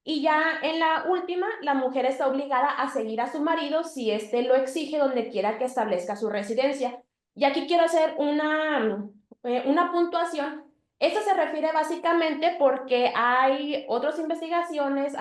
Y ya en la última, la mujer está obligada a seguir a su marido si éste lo exige donde quiera que establezca su residencia. Y aquí quiero hacer una puntuación. Esto se refiere básicamente porque hay otras investigaciones,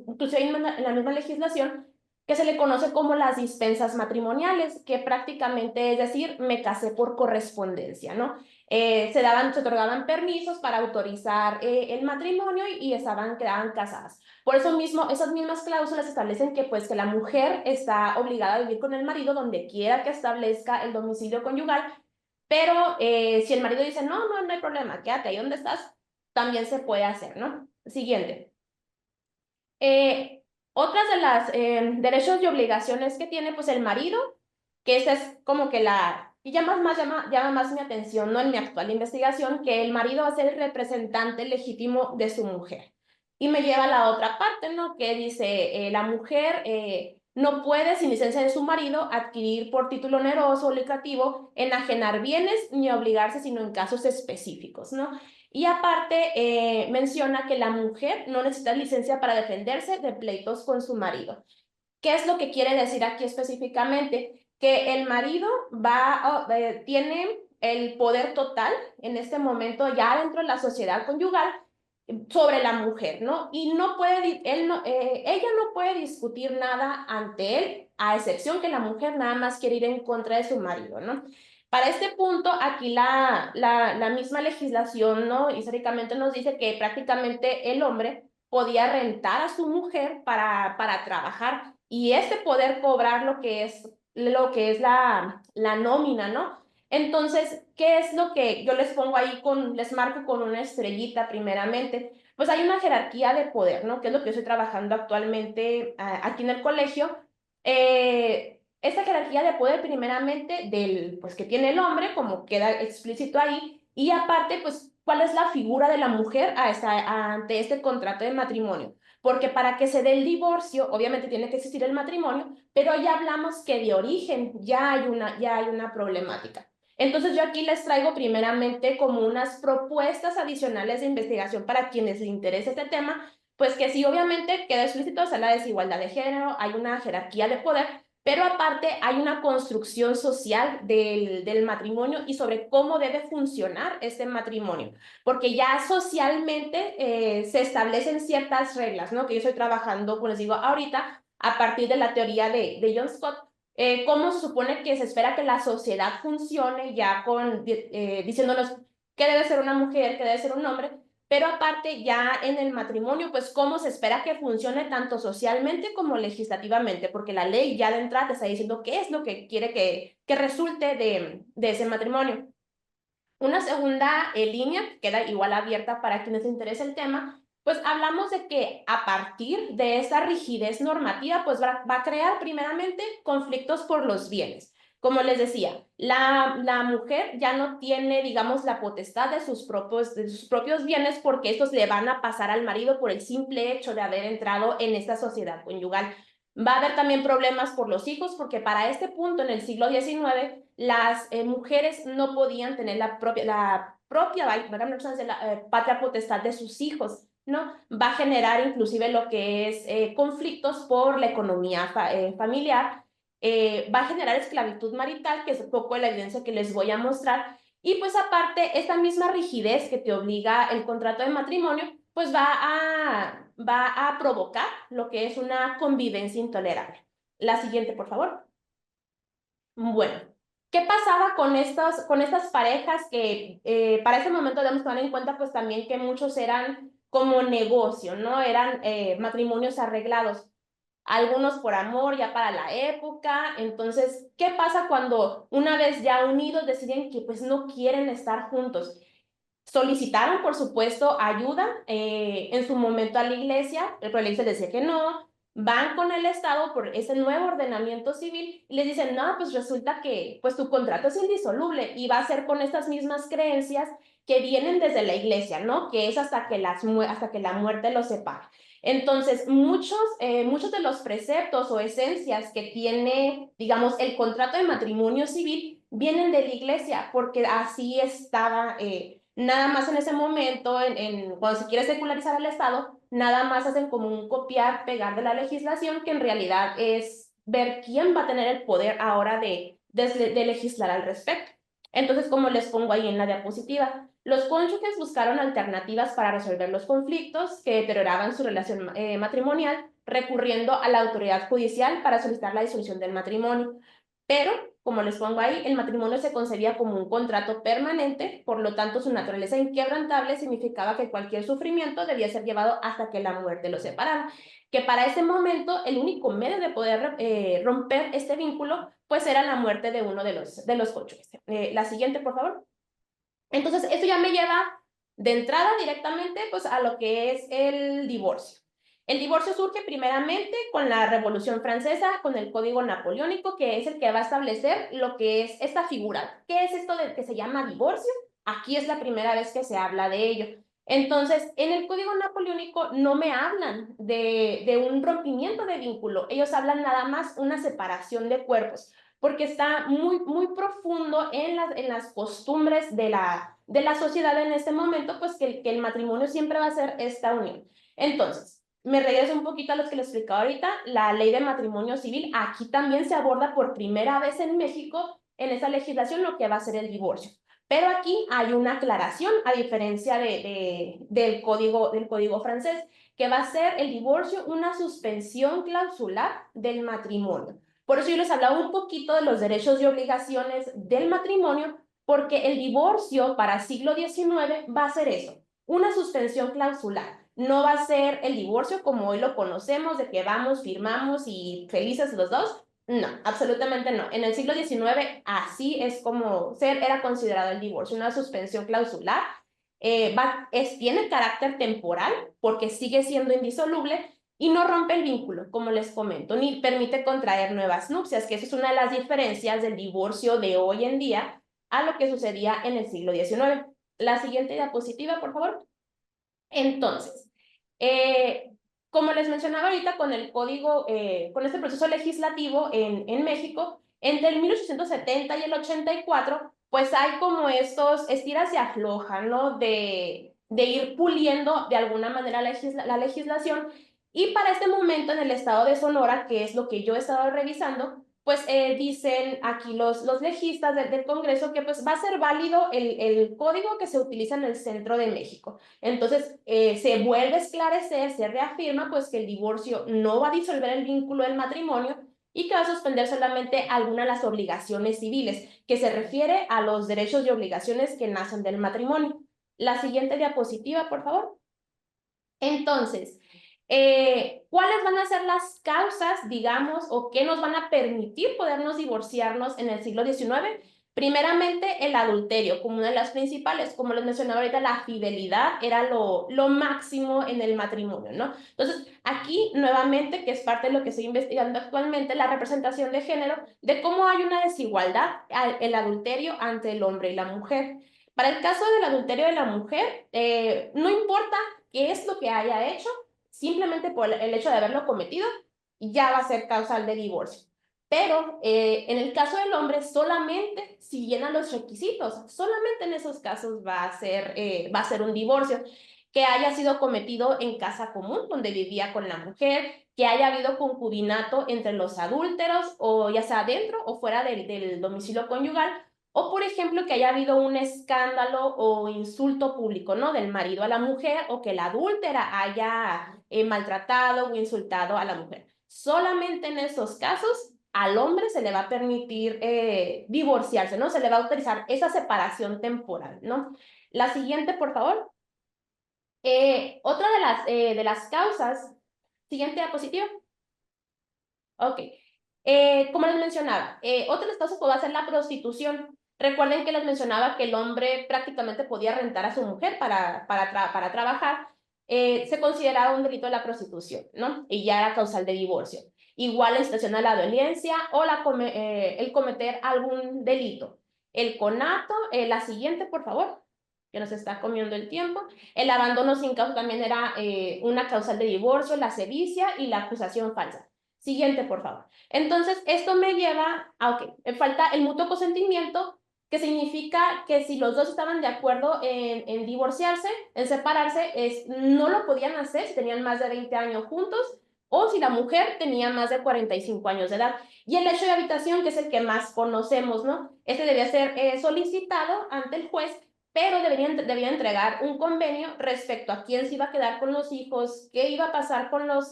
inclusive en la misma legislación, que se le conoce como las dispensas matrimoniales, que prácticamente es decir, me casé por correspondencia, ¿no? Se otorgaban permisos para autorizar el matrimonio y quedaban casadas. Por eso mismo, esas mismas cláusulas establecen que, pues, que la mujer está obligada a vivir con el marido donde quiera que establezca el domicilio conyugal, pero si el marido dice, no hay problema, quédate ahí donde estás, también se puede hacer, ¿no? Siguiente. Otras de las derechos y obligaciones que tiene, pues, el marido, que esa es como que y llama más mi atención, ¿no? En mi actual investigación, que el marido va a ser el representante legítimo de su mujer. Y me lleva a la otra parte, ¿no? Que dice, la mujer no puede, sin licencia de su marido, adquirir por título oneroso o lucrativo, enajenar bienes ni obligarse, sino en casos específicos, ¿no? Y aparte, menciona que la mujer no necesita licencia para defenderse de pleitos con su marido. ¿Qué es lo que quiere decir aquí específicamente? Que el marido tiene el poder total en este momento ya dentro de la sociedad conyugal sobre la mujer, ¿no? Y ella no puede discutir nada ante él, a excepción que la mujer nada más quiere ir en contra de su marido, ¿no? Para este punto, aquí la misma legislación, ¿no? Históricamente nos dice que prácticamente el hombre podía rentar a su mujer para trabajar y poder cobrar lo que es la nómina, ¿no? Entonces, ¿qué es lo que yo les pongo ahí les marco con una estrellita primeramente? Pues hay una jerarquía de poder, ¿no? Que es lo que yo estoy trabajando actualmente aquí en el colegio. Esta jerarquía de poder primeramente pues que tiene el hombre, como queda explícito ahí, y aparte, pues, ¿cuál es la figura de la mujer ante este contrato de matrimonio? Porque para que se dé el divorcio, obviamente tiene que existir el matrimonio, pero ya hablamos que de origen ya hay una problemática. Entonces yo aquí les traigo primeramente como unas propuestas adicionales de investigación para quienes les interese este tema, pues que sí, obviamente queda explícito, o sea, la desigualdad de género, hay una jerarquía de poder, pero aparte hay una construcción social del matrimonio y sobre cómo debe funcionar este matrimonio, porque ya socialmente se establecen ciertas reglas, ¿no? Que yo estoy trabajando, como les digo, ahorita, a partir de la teoría de John Scott, cómo se supone que se espera que la sociedad funcione ya diciéndonos qué debe ser una mujer, qué debe ser un hombre, pero aparte ya en el matrimonio, pues cómo se espera que funcione tanto socialmente como legislativamente, porque la ley ya de entrada te está diciendo qué es lo que quiere que resulte de ese matrimonio. Una segunda línea, que queda igual abierta para quienes les interese el tema, pues hablamos de que a partir de esa rigidez normativa, pues va a crear primeramente conflictos por los bienes. Como les decía, la mujer ya no tiene, digamos, la potestad de sus propios bienes porque estos le van a pasar al marido por el simple hecho de haber entrado en esta sociedad conyugal. Va a haber también problemas por los hijos porque para este punto, en el siglo XIX, las mujeres no podían tener la propia patria potestad de sus hijos, ¿no? Va a generar inclusive lo que es conflictos por la economía familiar, va a generar esclavitud marital, que es un poco la evidencia que les voy a mostrar, y pues aparte, esta misma rigidez que te obliga el contrato de matrimonio, pues va a provocar lo que es una convivencia intolerable. La siguiente, por favor. Bueno, ¿qué pasaba con estas parejas que para ese momento debemos tomar en cuenta pues también que muchos eran como negocio, ¿no? Eran matrimonios arreglados, algunos por amor ya para la época. Entonces, ¿qué pasa cuando una vez ya unidos deciden que pues no quieren estar juntos? Solicitaron, por supuesto, ayuda en su momento a la iglesia, pero la iglesia decía que no, van con el Estado por ese nuevo ordenamiento civil y les dicen, no, pues resulta que pues tu contrato es indisoluble y va a ser con estas mismas creencias que vienen desde la iglesia, ¿no? Que es hasta que la muerte los separe. Entonces, muchos de los preceptos o esencias que tiene, digamos, el contrato de matrimonio civil vienen de la iglesia, porque así estaba nada más en ese momento, cuando se quiere secularizar el Estado, nada más hacen como un copiar, pegar de la legislación, que en realidad es ver quién va a tener el poder ahora de legislar al respecto. Entonces, como les pongo ahí en la diapositiva, los cónyuges buscaron alternativas para resolver los conflictos que deterioraban su relación matrimonial, recurriendo a la autoridad judicial para solicitar la disolución del matrimonio. Pero, como les pongo ahí, el matrimonio se concebía como un contrato permanente, por lo tanto su naturaleza inquebrantable significaba que cualquier sufrimiento debía ser llevado hasta que la muerte los separara. Que para ese momento el único medio de poder romper este vínculo, pues era la muerte de uno de los cónyuges. La siguiente, por favor. Entonces, esto ya me lleva de entrada directamente pues, a lo que es el divorcio. El divorcio surge primeramente con la Revolución Francesa, con el Código Napoleónico, que es el que va a establecer lo que es esta figura. ¿Qué es esto de que se llama divorcio? Aquí es la primera vez que se habla de ello. Entonces, en el Código Napoleónico no me hablan de un rompimiento de vínculo, ellos hablan nada más una separación de cuerpos, porque está muy, muy profundo en las costumbres de la sociedad en este momento, pues que el matrimonio siempre va a ser esta unión. Entonces, me regreso un poquito a los que les explicaba ahorita, la ley de matrimonio civil, aquí también se aborda por primera vez en México, en esa legislación, lo que va a ser el divorcio. Pero aquí hay una aclaración, a diferencia del código francés, que va a ser el divorcio una suspensión clausular del matrimonio. Por eso yo les hablaba un poquito de los derechos y obligaciones del matrimonio, porque el divorcio para el siglo XIX va a ser eso, una suspensión clausular. No va a ser el divorcio como hoy lo conocemos, de que vamos, firmamos y felices los dos. No, absolutamente no. En el siglo XIX así es como era considerado el divorcio, una suspensión clausular. Tiene carácter temporal porque sigue siendo indisoluble y no rompe el vínculo, como les comento, ni permite contraer nuevas nupcias, que esa es una de las diferencias del divorcio de hoy en día a lo que sucedía en el siglo XIX. La siguiente diapositiva, por favor. Entonces, como les mencionaba ahorita con el código, con este proceso legislativo en México, entre el 1870 y el 84, pues hay como estos estiras y aflojan, ¿no? De ir puliendo de alguna manera la legislación. Y para este momento en el estado de Sonora, que es lo que yo he estado revisando, pues dicen aquí los legistas del Congreso que pues va a ser válido el código que se utiliza en el centro de México. Entonces, se vuelve a esclarecer, se reafirma pues que el divorcio no va a disolver el vínculo del matrimonio y que va a suspender solamente algunas de las obligaciones civiles, que se refiere a los derechos y obligaciones que nacen del matrimonio. La siguiente diapositiva, por favor. Entonces, ¿cuáles van a ser las causas, digamos, o qué nos van a permitir podernos divorciarnos en el siglo XIX? Primeramente, el adulterio, como una de las principales. Como les mencionaba ahorita, la fidelidad era lo máximo en el matrimonio, ¿no? Entonces, aquí, nuevamente, que es parte de lo que estoy investigando actualmente, la representación de género, de cómo hay una desigualdad, el adulterio ante el hombre y la mujer. Para el caso del adulterio de la mujer, no importa qué es lo que haya hecho, simplemente por el hecho de haberlo cometido, ya va a ser causal de divorcio. Pero en el caso del hombre, solamente si llena los requisitos, solamente en esos casos va a ser un divorcio que haya sido cometido en casa común, donde vivía con la mujer, que haya habido concubinato entre los adúlteros, o ya sea dentro o fuera del domicilio conyugal, o, por ejemplo, que haya habido un escándalo o insulto público, ¿no? Del marido a la mujer, o que la adúltera haya maltratado o insultado a la mujer. Solamente en esos casos al hombre se le va a permitir divorciarse, ¿no? Se le va a autorizar esa separación temporal, ¿no? La siguiente, por favor. Otra de las causas, siguiente diapositiva. Ok. Como les mencionaba, otra de las causas puede ser la prostitución. Recuerden que les mencionaba que el hombre prácticamente podía rentar a su mujer para trabajar. Se consideraba un delito de la prostitución, ¿no? Y ya era causal de divorcio. Igual la incitación a la violencia o el cometer algún delito. El conato, la siguiente, por favor, que nos está comiendo el tiempo. El abandono sin causa también era una causal de divorcio, la sevicia y la acusación falsa. Siguiente, por favor. Entonces, esto me lleva a, falta el mutuo consentimiento, que significa que si los dos estaban de acuerdo en divorciarse, en separarse, no lo podían hacer si tenían más de 20 años juntos, o si la mujer tenía más de 45 años de edad. Y el hecho de habitación, que es el que más conocemos, ¿no? Este debía ser solicitado ante el juez, pero debía entregar un convenio respecto a quién se iba a quedar con los hijos, qué iba a pasar con los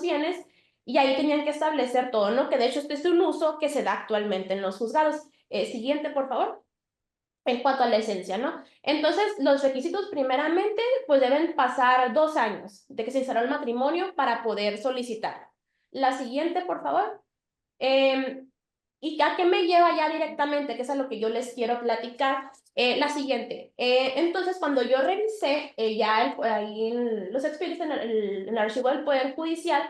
bienes, y ahí tenían que establecer todo, ¿no? Que de hecho este es un uso que se da actualmente en los juzgados. Siguiente, por favor. En cuanto a la esencia, ¿no? Entonces, los requisitos primeramente, pues deben pasar 2 años de que se instaló el matrimonio para poder solicitar. La siguiente, por favor. ¿Y a qué me lleva ya directamente? Que es a lo que yo les quiero platicar. La siguiente. Entonces, cuando yo revisé ahí en los expedientes en el archivo del Poder Judicial,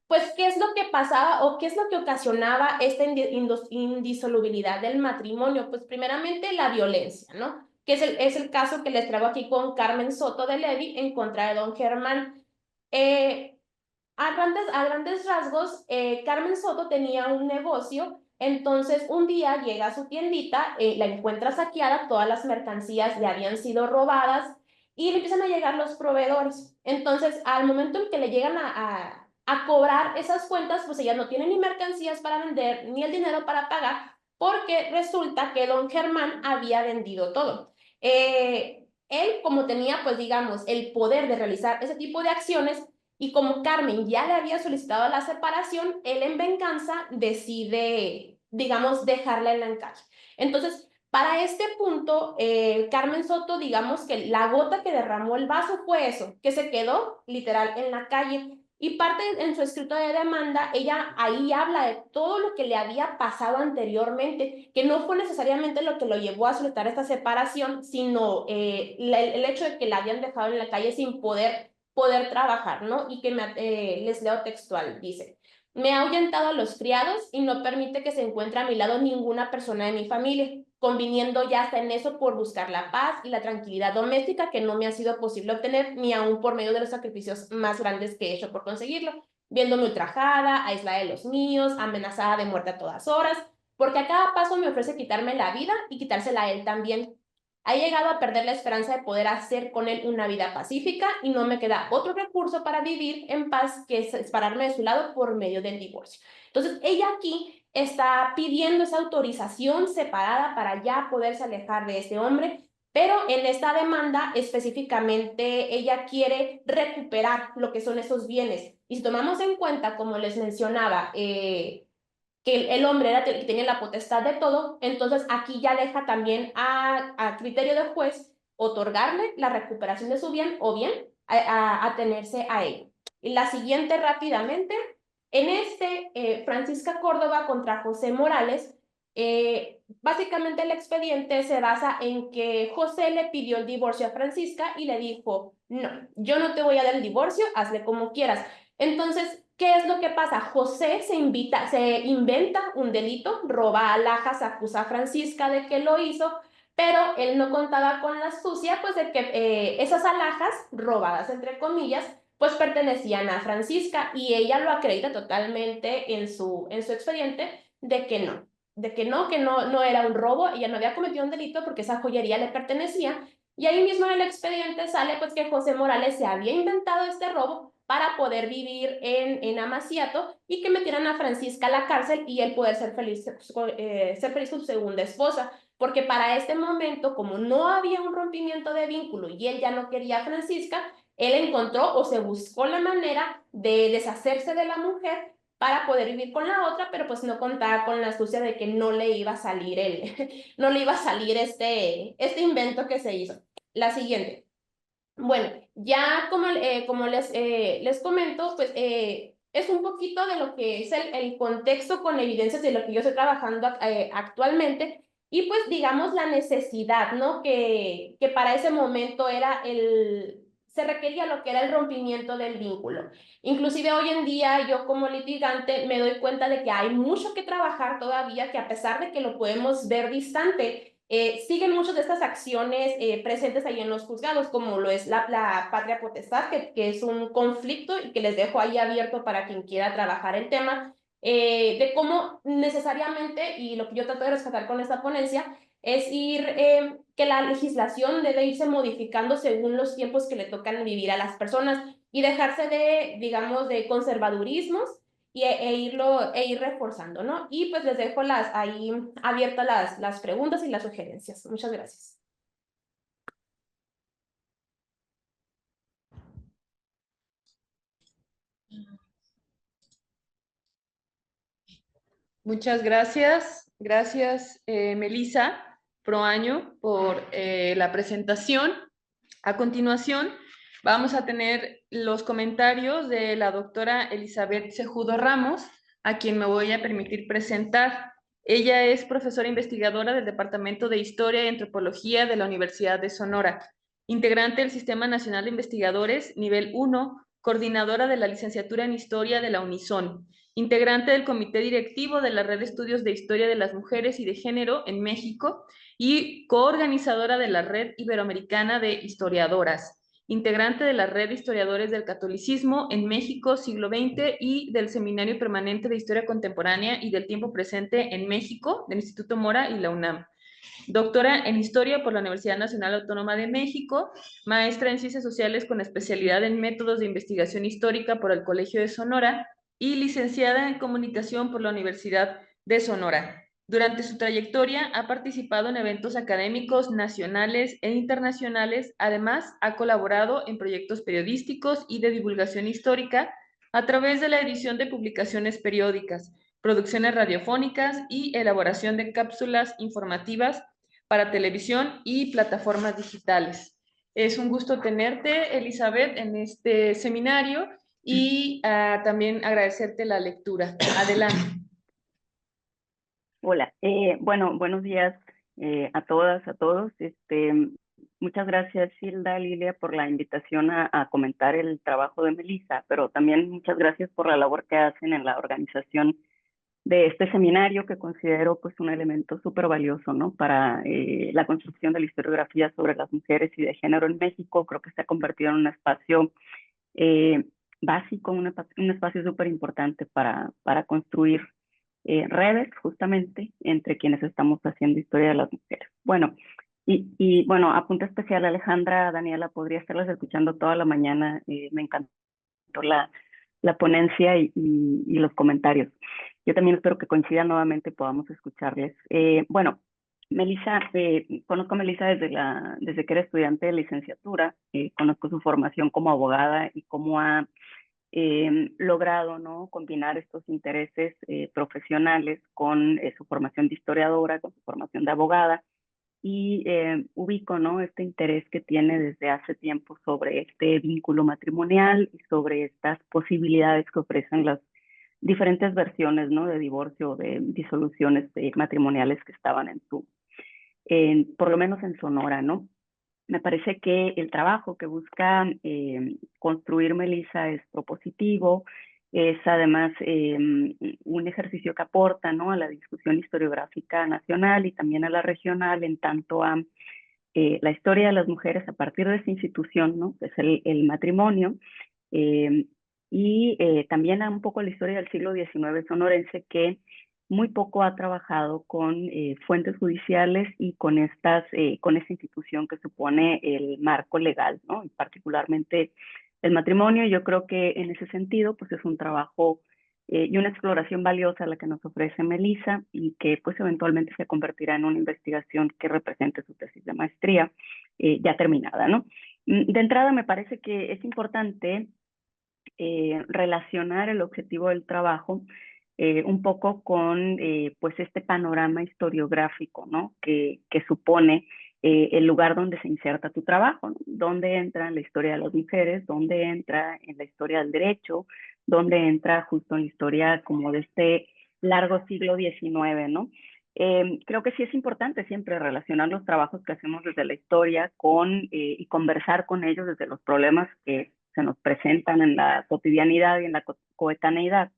pues, ¿qué es lo que pasaba o qué es lo que ocasionaba esta indisolubilidad del matrimonio? Pues, primeramente, la violencia, ¿no? Que es el caso que les traigo aquí con Carmen Soto de Levi en contra de don Germán. A grandes rasgos, Carmen Soto tenía un negocio, entonces un día llega a su tiendita, la encuentra saqueada, todas las mercancías le habían sido robadas y le empiezan a llegar los proveedores. Entonces, al momento en que le llegan a cobrar esas cuentas, pues ella no tiene ni mercancías para vender, ni el dinero para pagar, porque resulta que don Germán había vendido todo. Él, como tenía, pues digamos, el poder de realizar ese tipo de acciones, y como Carmen ya le había solicitado la separación, él en venganza decide, digamos, dejarla en la calle. Entonces, para este punto, Carmen Soto, digamos que la gota que derramó el vaso fue eso, que se quedó literal en la calle. Y parte en su escrito de demanda, ella ahí habla de todo lo que le había pasado anteriormente, que no fue necesariamente lo que lo llevó a solicitar esta separación, sino el hecho de que la habían dejado en la calle sin poder trabajar, ¿no? Y que les leo textual, dice: me ha ahuyentado a los criados y no permite que se encuentre a mi lado ninguna persona de mi familia, conviniendo ya hasta en eso por buscar la paz y la tranquilidad doméstica que no me ha sido posible obtener ni aún por medio de los sacrificios más grandes que he hecho por conseguirlo, viéndome ultrajada, aislada de los míos, amenazada de muerte a todas horas, porque a cada paso me ofrece quitarme la vida y quitársela a él también. He llegado a perder la esperanza de poder hacer con él una vida pacífica y no me queda otro recurso para vivir en paz que es separarme de su lado por medio del divorcio. Entonces, ella aquí está pidiendo esa autorización separada para ya poderse alejar de este hombre, pero en esta demanda específicamente ella quiere recuperar lo que son esos bienes. Y si tomamos en cuenta, como les mencionaba, que el hombre era el que tenía la potestad de todo, entonces aquí ya deja también a criterio del juez otorgarle la recuperación de su bien o bien atenerse a ello. Y la siguiente rápidamente, en Francisca Córdoba contra José Morales, básicamente el expediente se basa en que José le pidió el divorcio a Francisca y le dijo, no, yo no te voy a dar el divorcio, hazle como quieras. Entonces, ¿qué es lo que pasa? José se inventa un delito, roba alhajas, acusa a Francisca de que lo hizo, pero él no contaba con la astucia, pues de que esas alhajas, robadas entre comillas, pues pertenecían a Francisca y ella lo acredita totalmente en su expediente de que no era un robo, ella no había cometido un delito porque esa joyería le pertenecía. Y ahí mismo en el expediente sale pues que José Morales se había inventado este robo para poder vivir en Amaciato y que metieran a Francisca a la cárcel y él poder ser feliz con su segunda esposa. Porque para este momento, como no había un rompimiento de vínculo y él ya no quería a Francisca, él encontró o se buscó la manera de deshacerse de la mujer para poder vivir con la otra, pero pues no contaba con la astucia de que no le iba a salir no le iba a salir este invento que se hizo. La siguiente. Bueno, ya como les comento, pues es un poquito de lo que es el contexto con evidencias de lo que yo estoy trabajando actualmente y pues digamos la necesidad, ¿no? Que para ese momento se requería lo que era el rompimiento del vínculo. Inclusive hoy en día yo como litigante me doy cuenta de que hay mucho que trabajar todavía, que a pesar de que lo podemos ver distante, siguen muchas de estas acciones presentes ahí en los juzgados, como lo es la patria potestad, que es un conflicto y que les dejo ahí abierto para quien quiera trabajar el tema, de cómo necesariamente, y lo que yo trato de rescatar con esta ponencia, es que la legislación debe irse modificando según los tiempos que le tocan vivir a las personas y dejarse digamos, de conservadurismos ir reforzando, ¿no? Y pues les dejo ahí abiertas las preguntas y las sugerencias. Muchas gracias. Muchas gracias. Gracias, Melissa Proaño, por la presentación. A continuación, vamos a tener los comentarios de la doctora Elizabeth Cejudo Ramos, a quien me voy a permitir presentar. Ella es profesora investigadora del Departamento de Historia y Antropología de la Universidad de Sonora, integrante del Sistema Nacional de Investigadores, nivel 1, coordinadora de la licenciatura en Historia de la Unison, integrante del Comité Directivo de la Red de Estudios de Historia de las Mujeres y de Género en México y coorganizadora de la Red Iberoamericana de Historiadoras, integrante de la Red de Historiadores del Catolicismo en México siglo XX y del Seminario Permanente de Historia Contemporánea y del Tiempo Presente en México del Instituto Mora y la UNAM. Doctora en Historia por la Universidad Nacional Autónoma de México, maestra en Ciencias Sociales con especialidad en Métodos de Investigación Histórica por el Colegio de Sonora y licenciada en Comunicación por la Universidad de Sonora. Durante su trayectoria ha participado en eventos académicos nacionales e internacionales, además ha colaborado en proyectos periodísticos y de divulgación histórica a través de la edición de publicaciones periódicas, producciones radiofónicas y elaboración de cápsulas informativas para televisión y plataformas digitales. Es un gusto tenerte, Elizabeth, en este seminario y también agradecerte la lectura. Adelante. Hola, bueno, buenos días a todas, a todos. Muchas gracias, Hilda, Lilia, por la invitación a comentar el trabajo de Melissa, pero también muchas gracias por la labor que hacen en la organización de este seminario, que considero pues un elemento súper valioso, ¿no? Para la construcción de la historiografía sobre las mujeres y de género en México. Creo que se ha convertido en un espacio básico, un espacio súper importante para construir redes justamente entre quienes estamos haciendo historia de las mujeres. Bueno, y bueno, apunte especial, Alejandra, Daniela, podría estarlas escuchando toda la mañana. Me encantó la ponencia y los comentarios. Yo también espero que coincidan nuevamente, podamos escucharles. Bueno, Melissa, conozco a Melissa desde que era estudiante de licenciatura, conozco su formación como abogada y cómo ha logrado, ¿no?, combinar estos intereses profesionales con su formación de historiadora, con su formación de abogada. y ubico, ¿no?, este interés que tiene desde hace tiempo sobre este vínculo matrimonial y sobre estas posibilidades que ofrecen las diferentes versiones, ¿no?, de divorcio o de disoluciones matrimoniales que estaban por lo menos en Sonora, ¿no? Me parece que el trabajo que busca construir Melissa es propositivo, es además un ejercicio que aporta, ¿no?, a la discusión historiográfica nacional y también a la regional en tanto a la historia de las mujeres a partir de esta institución, ¿no?, que es el matrimonio, eh, y también a un poco la historia del siglo XIX sonorense, que muy poco ha trabajado con fuentes judiciales y con con esta institución que supone el marco legal, ¿no?, y particularmente el matrimonio. Yo creo que en ese sentido, pues es un trabajo y una exploración valiosa la que nos ofrece Melissa y que pues eventualmente se convertirá en una investigación que represente su tesis de maestría ya terminada, ¿no? De entrada me parece que es importante relacionar el objetivo del trabajo un poco con pues este panorama historiográfico, ¿no?, que supone el lugar donde se inserta tu trabajo, ¿no?, dónde entra en la historia de las mujeres, dónde entra en la historia del derecho, dónde entra justo en la historia como de este largo siglo XIX, ¿no? Creo que sí es importante siempre relacionar los trabajos que hacemos desde la historia y conversar con ellos desde los problemas que se nos presentan en la cotidianidad y en la coetaneidad,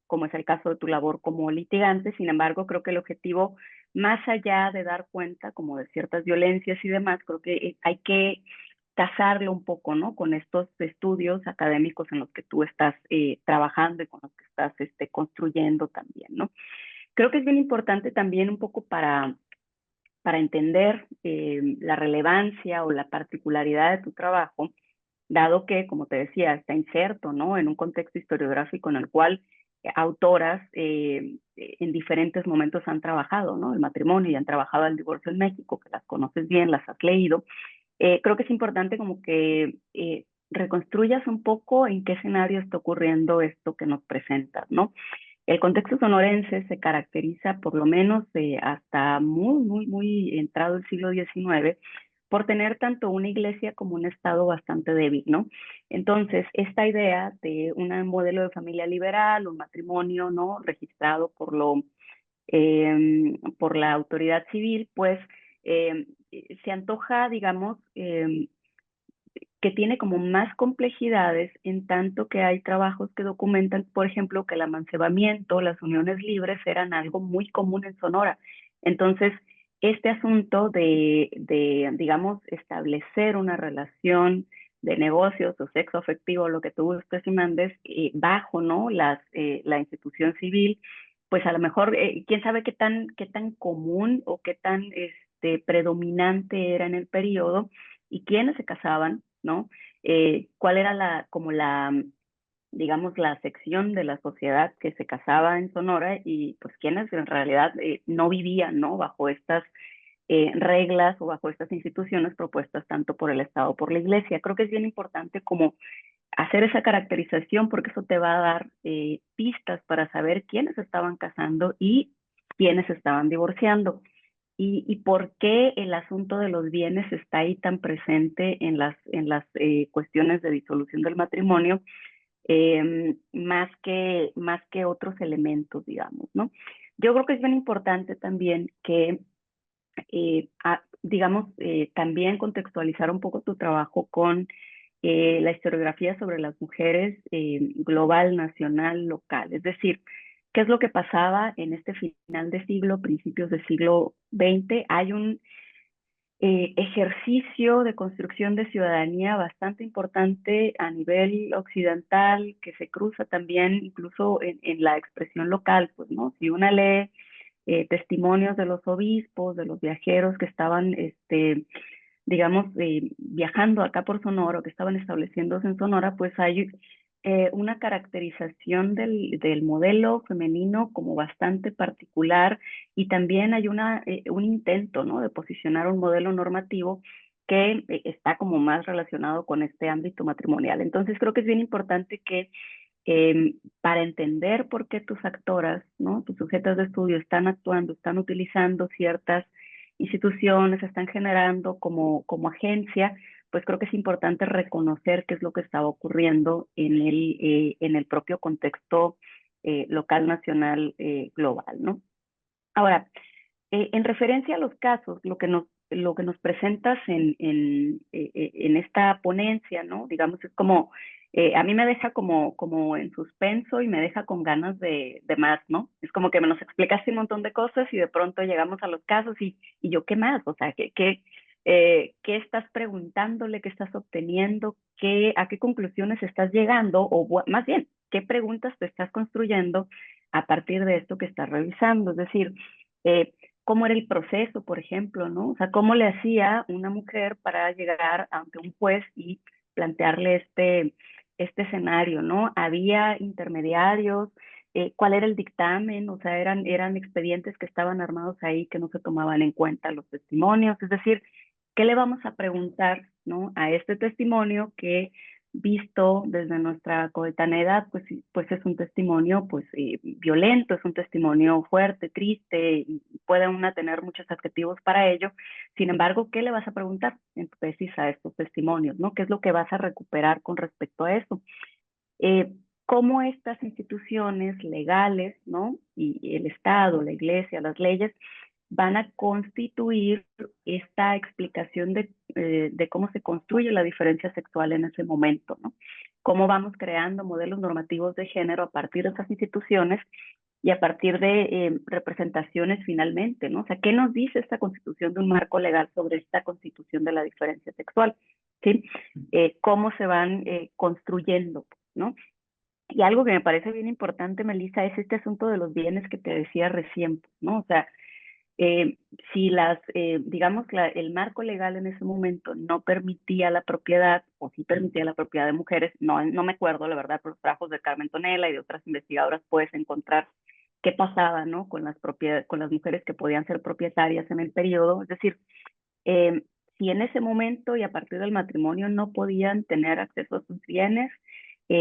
como es el caso de tu labor como litigante. Sin embargo, creo que el objetivo, más allá de dar cuenta como de ciertas violencias y demás, creo que hay que casarlo un poco, ¿no?, con estos estudios académicos en los que tú estás trabajando y con los que estás construyendo también, ¿no? Creo que es bien importante también un poco para entender la relevancia o la particularidad de tu trabajo, dado que, como te decía, está inserto, ¿no?, en un contexto historiográfico en el cual autoras en diferentes momentos han trabajado, ¿no?, el matrimonio y han trabajado el divorcio en México, que las conoces bien, las has leído. Creo que es importante como que reconstruyas un poco en qué escenario está ocurriendo esto que nos presentas, ¿no? El contexto sonorense se caracteriza, por lo menos hasta muy entrado el siglo XIX, por tener tanto una iglesia como un Estado bastante débil, ¿no? Entonces, esta idea de un modelo de familia liberal, un matrimonio, ¿no?, registrado por la autoridad civil, pues se antoja, digamos, que tiene como más complejidades, en tanto que hay trabajos que documentan, por ejemplo, que el amancebamiento, las uniones libres eran algo muy común en Sonora. Entonces, este asunto digamos, establecer una relación de negocios o sexo afectivo, lo que tú gustes y mandes, bajo, ¿no?, la institución civil, pues a lo mejor, quién sabe qué tan común o qué tan predominante era en el periodo y quiénes se casaban, ¿no? ¿Cuál era digamos, la sección de la sociedad que se casaba en Sonora y pues quienes en realidad no vivían, ¿no?, bajo estas reglas o bajo estas instituciones propuestas tanto por el Estado o por la Iglesia? Creo que es bien importante como hacer esa caracterización porque eso te va a dar pistas para saber quiénes estaban casando y quiénes estaban divorciando. Y por qué el asunto de los bienes está ahí tan presente en las cuestiones de disolución del matrimonio, más que otros elementos, digamos, ¿no? Yo creo que es bien importante también que, digamos, también contextualizar un poco tu trabajo con la historiografía sobre las mujeres global, nacional, local. Es decir, ¿qué es lo que pasaba en este final de siglo, principios del siglo XX? Hay un ejercicio de construcción de ciudadanía bastante importante a nivel occidental, que se cruza también incluso en la expresión local, pues, ¿no? Si una lee testimonios de los obispos, de los viajeros que estaban, digamos, viajando acá por Sonora, o que estaban estableciéndose en Sonora, pues hay una caracterización del modelo femenino como bastante particular, y también hay un intento, ¿no?, de posicionar un modelo normativo que está como más relacionado con este ámbito matrimonial. Entonces creo que es bien importante que para entender por qué tus actoras, ¿no?, tus sujetas de estudio están actuando, están utilizando ciertas instituciones están generando como agencia, pues creo que es importante reconocer qué es lo que estaba ocurriendo en el propio contexto local, nacional, global, ¿no? Ahora, en referencia a los casos, lo que nos presentas en esta ponencia, ¿no? Digamos, es como, a mí me deja como en suspenso y me deja con ganas de más, ¿no? Es como que me nos explicaste un montón de cosas y de pronto llegamos a los casos y yo, ¿qué más? O sea, ¿qué estás preguntándole? ¿Qué estás obteniendo? ¿A qué conclusiones estás llegando? O más bien, ¿qué preguntas te estás construyendo a partir de esto que estás revisando? Es decir, cómo era el proceso, por ejemplo, ¿no? O sea, cómo le hacía una mujer para llegar ante un juez y plantearle este escenario, ¿no? Había intermediarios, cuál era el dictamen, o sea, eran expedientes que estaban armados ahí que no se tomaban en cuenta los testimonios, es decir, ¿qué le vamos a preguntar, ¿no? A este testimonio que visto desde nuestra coetaneidad, pues es un testimonio pues violento, es un testimonio fuerte, triste, y puede una tener muchos adjetivos para ello. Sin embargo, ¿qué le vas a preguntar en tu tesis a estos testimonios, ¿no? ¿Qué es lo que vas a recuperar con respecto a eso? Cómo estas instituciones legales, ¿no? Y el Estado, la Iglesia, las leyes, van a constituir esta explicación de cómo se construye la diferencia sexual en ese momento, ¿no? Cómo vamos creando modelos normativos de género a partir de esas instituciones y a partir de representaciones finalmente, ¿no? O sea, ¿qué nos dice esta constitución de un marco legal sobre esta constitución de la diferencia sexual? ¿Sí? ¿Cómo se van construyendo, ¿no? Y algo que me parece bien importante, Melissa, es este asunto de los bienes que te decía recién, ¿no? O sea, si digamos, el marco legal en ese momento no permitía la propiedad, o sí permitía la propiedad de mujeres, no me acuerdo, la verdad, por los trabajos de Carmen Tonela y de otras investigadoras puedes encontrar qué pasaba, ¿no? Con con las mujeres que podían ser propietarias en el periodo, es decir, eh, si en ese momento y a partir del matrimonio no podían tener acceso a sus bienes,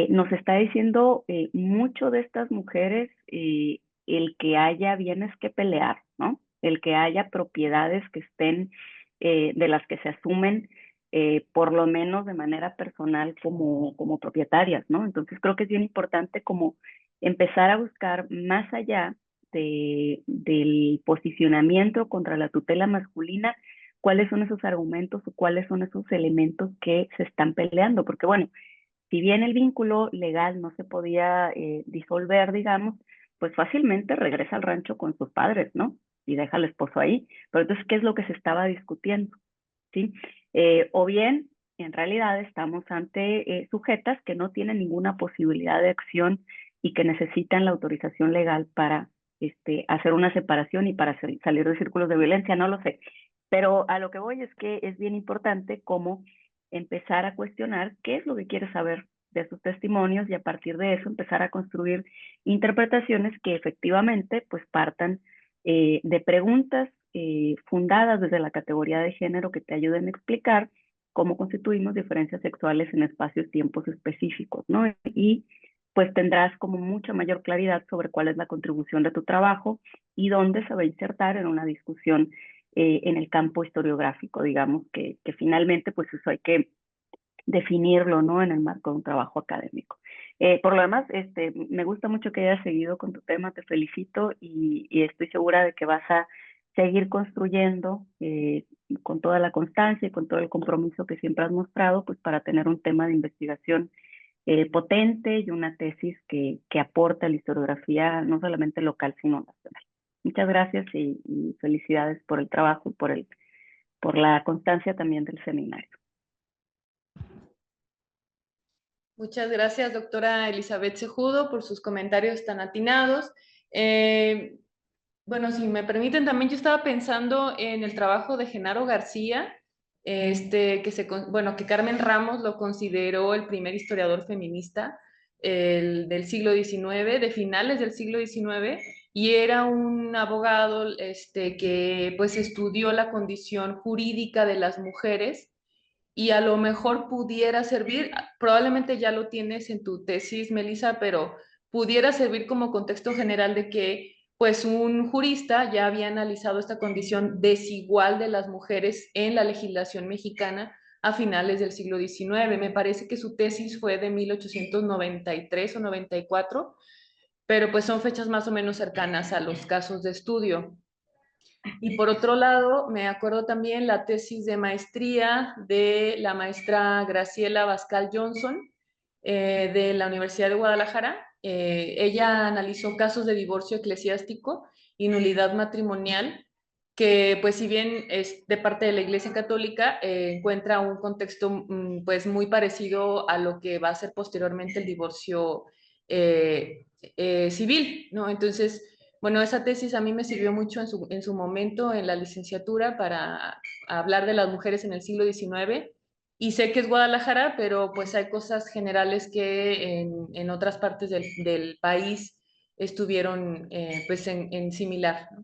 nos está diciendo mucho de estas mujeres el que haya bienes que pelear, ¿no? El que haya propiedades que estén, de las que se asumen, por lo menos de manera personal como propietarias, ¿no? Entonces creo que es bien importante como empezar a buscar más allá del posicionamiento contra la tutela masculina, cuáles son esos argumentos o cuáles son esos elementos que se están peleando, porque bueno, si bien el vínculo legal no se podía disolver, digamos, pues fácilmente regresa al rancho con sus padres, ¿no? Y deja al esposo ahí. Pero entonces, ¿qué es lo que se estaba discutiendo? ¿Sí? O bien, en realidad estamos ante sujetas que no tienen ninguna posibilidad de acción y que necesitan la autorización legal para hacer una separación y para salir de círculos de violencia, no lo sé. Pero a lo que voy es que es bien importante cómo empezar a cuestionar qué es lo que quiere saber de sus testimonios y a partir de eso empezar a construir interpretaciones que efectivamente pues partan de preguntas fundadas desde la categoría de género que te ayuden a explicar cómo constituimos diferencias sexuales en espacios, tiempos específicos, ¿no? Y pues tendrás como mucha mayor claridad sobre cuál es la contribución de tu trabajo y dónde se va a insertar en una discusión en el campo historiográfico, digamos, que finalmente pues eso hay que definirlo, ¿no? En el marco de un trabajo académico. Por lo demás, me gusta mucho que hayas seguido con tu tema, te felicito y estoy segura de que vas a seguir construyendo con toda la constancia y con todo el compromiso que siempre has mostrado, pues para tener un tema de investigación potente y una tesis que aporta a la historiografía no solamente local, sino nacional. Muchas gracias y felicidades por el trabajo y por la constancia también del seminario. Muchas gracias, doctora Elizabeth Cejudo, por sus comentarios tan atinados. Bueno, si me permiten, también yo estaba pensando en el trabajo de Genaro García, que Carmen Ramos lo consideró el primer historiador feminista del siglo XIX, de finales del siglo XIX, y era un abogado que pues estudió la condición jurídica de las mujeres y a lo mejor pudiera servir, probablemente ya lo tienes en tu tesis, Melissa, pero pudiera servir como contexto general de que pues un jurista ya había analizado esta condición desigual de las mujeres en la legislación mexicana a finales del siglo XIX. Me parece que su tesis fue de 1893 o 94, pero pues son fechas más o menos cercanas a los casos de estudio. Y por otro lado, me acuerdo también la tesis de maestría de la maestra Graciela Bascal Johnson, de la Universidad de Guadalajara. Ella analizó casos de divorcio eclesiástico y nulidad matrimonial, que pues si bien es de parte de la Iglesia Católica, encuentra un contexto pues muy parecido a lo que va a ser posteriormente el divorcio civil, ¿no? Entonces, bueno, esa tesis a mí me sirvió mucho en su momento en la licenciatura para hablar de las mujeres en el siglo XIX, y sé que es Guadalajara, pero pues hay cosas generales que en otras partes del país estuvieron pues en similar, ¿no?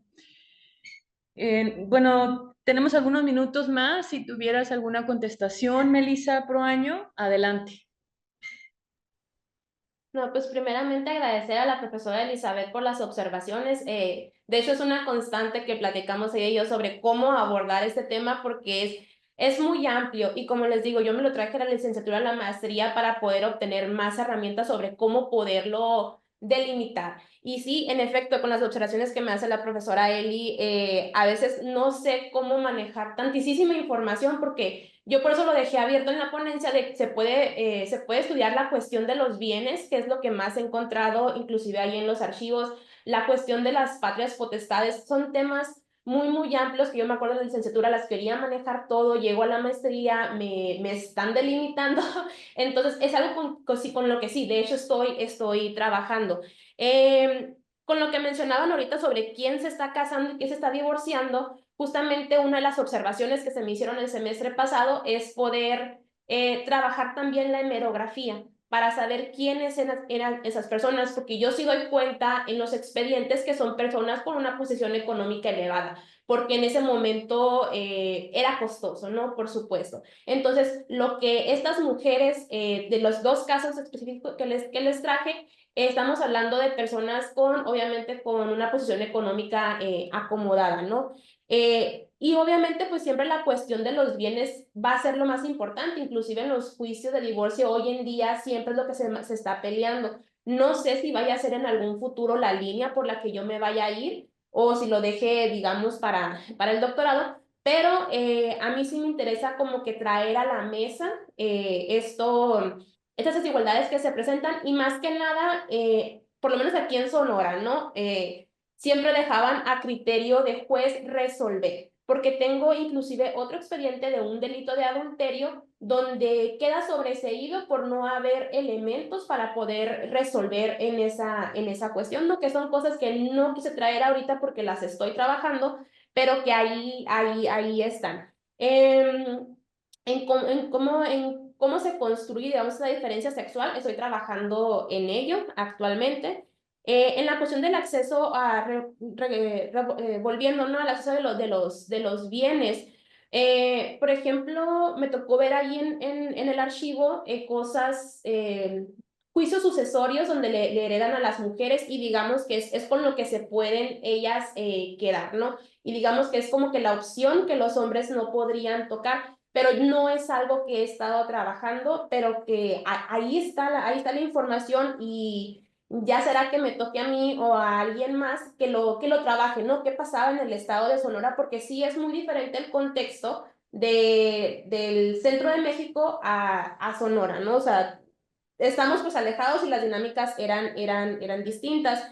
Bueno, tenemos algunos minutos más. Si tuvieras alguna contestación, Melissa Proaño, adelante. No, pues primeramente agradecer a la profesora Elizabeth por las observaciones. De hecho, es una constante que platicamos ella y yo sobre cómo abordar este tema porque es muy amplio y como les digo, yo me lo traje a la licenciatura, a la maestría para poder obtener más herramientas sobre cómo poderlo delimitar. Y sí, en efecto, con las observaciones que me hace la profesora Eli, a veces no sé cómo manejar tantísima información porque yo por eso lo dejé abierto en la ponencia de se puede estudiar la cuestión de los bienes, que es lo que más he encontrado, inclusive ahí en los archivos, la cuestión de las patrias potestades, son temas muy, muy amplios que yo me acuerdo de la licenciatura, las quería manejar todo, llego a la maestría, me están delimitando, entonces es algo con lo que sí, de hecho estoy trabajando. Con lo que mencionaban ahorita sobre quién se está casando y quién se está divorciando, justamente una de las observaciones que se me hicieron el semestre pasado es poder trabajar también la hemerografía para saber quiénes eran esas personas, porque yo sí doy cuenta en los expedientes que son personas con una posición económica elevada, porque en ese momento era costoso, ¿no? Por supuesto. Entonces, lo que estas mujeres, de los dos casos específicos que les traje, estamos hablando de personas obviamente, con una posición económica acomodada, ¿no? Y obviamente, pues siempre la cuestión de los bienes va a ser lo más importante, inclusive en los juicios de divorcio hoy en día siempre es lo que se está peleando. No sé si vaya a ser en algún futuro la línea por la que yo me vaya a ir o si lo deje, digamos, para el doctorado, pero a mí sí me interesa como que traer a la mesa estas desigualdades que se presentan y más que nada, por lo menos aquí en Sonora, ¿no? Siempre dejaban a criterio de juez resolver, porque tengo inclusive otro expediente de un delito de adulterio donde queda sobreseído por no haber elementos para poder resolver en esa cuestión, ¿no? Que son cosas que no quise traer ahorita porque las estoy trabajando, pero que ahí están. En cómo se construye, digamos, esa diferencia sexual, estoy trabajando en ello actualmente. En la cuestión del acceso volviendo, ¿no?, al acceso de los bienes, por ejemplo, me tocó ver ahí en el archivo cosas, juicios sucesorios donde le heredan a las mujeres y digamos que es con lo que se pueden ellas quedar, ¿no? Y digamos que es como que la opción que los hombres no podrían tocar, pero no es algo que he estado trabajando, pero que ahí está la información y ya será que me toque a mí o a alguien más que lo trabaje, ¿no? ¿Qué pasaba en el estado de Sonora? Porque sí es muy diferente el contexto del centro de México a Sonora, ¿no? O sea, estamos pues alejados y las dinámicas eran distintas.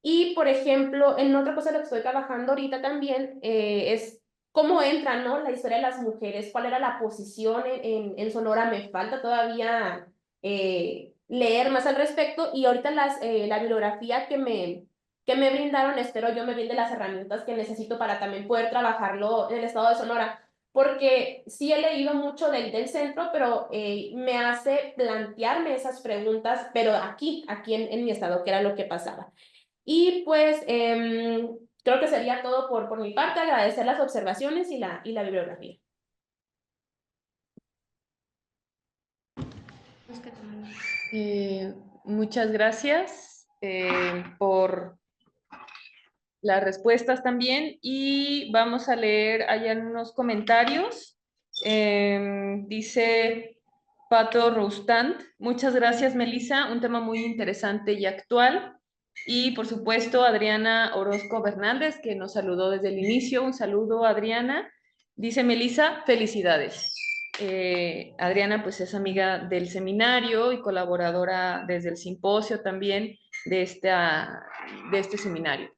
Y, por ejemplo, en otra cosa de lo que estoy trabajando ahorita también es cómo entra, ¿no?, la historia de las mujeres, cuál era la posición en Sonora. Me falta todavía leer más al respecto y ahorita la bibliografía que me brindaron, espero yo me brinde las herramientas que necesito para también poder trabajarlo en el estado de Sonora, porque sí he leído mucho del centro, pero me hace plantearme esas preguntas, pero aquí en mi estado, que era lo que pasaba. Y pues creo que sería todo por mi parte, agradecer las observaciones y la bibliografía. Muchas gracias por las respuestas también y vamos a leer allá unos comentarios. Dice Pato Rostand, muchas gracias Melissa, un tema muy interesante y actual. Y por supuesto Adriana Orozco Bernaldez, que nos saludó desde el inicio. Un saludo Adriana. Dice Melissa, felicidades. Adriana pues es amiga del seminario y colaboradora desde el simposio también de este seminario.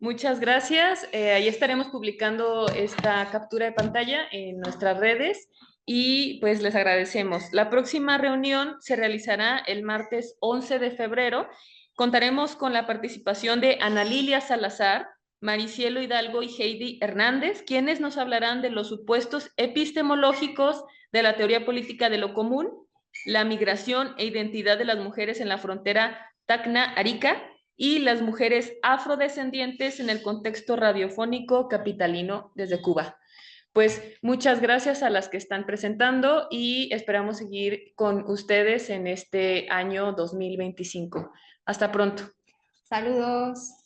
Muchas gracias. Ahí estaremos publicando esta captura de pantalla en nuestras redes y pues les agradecemos. La próxima reunión se realizará el martes 11 de febrero. Contaremos con la participación de Ana Lilia Salazar, Maricielo Hidalgo y Heidi Hernández, quienes nos hablarán de los supuestos epistemológicos de la teoría política de lo común, la migración e identidad de las mujeres en la frontera Tacna-Arica y las mujeres afrodescendientes en el contexto radiofónico capitalino desde Cuba. Pues muchas gracias a las que están presentando y esperamos seguir con ustedes en este año 2025. Hasta pronto. Saludos.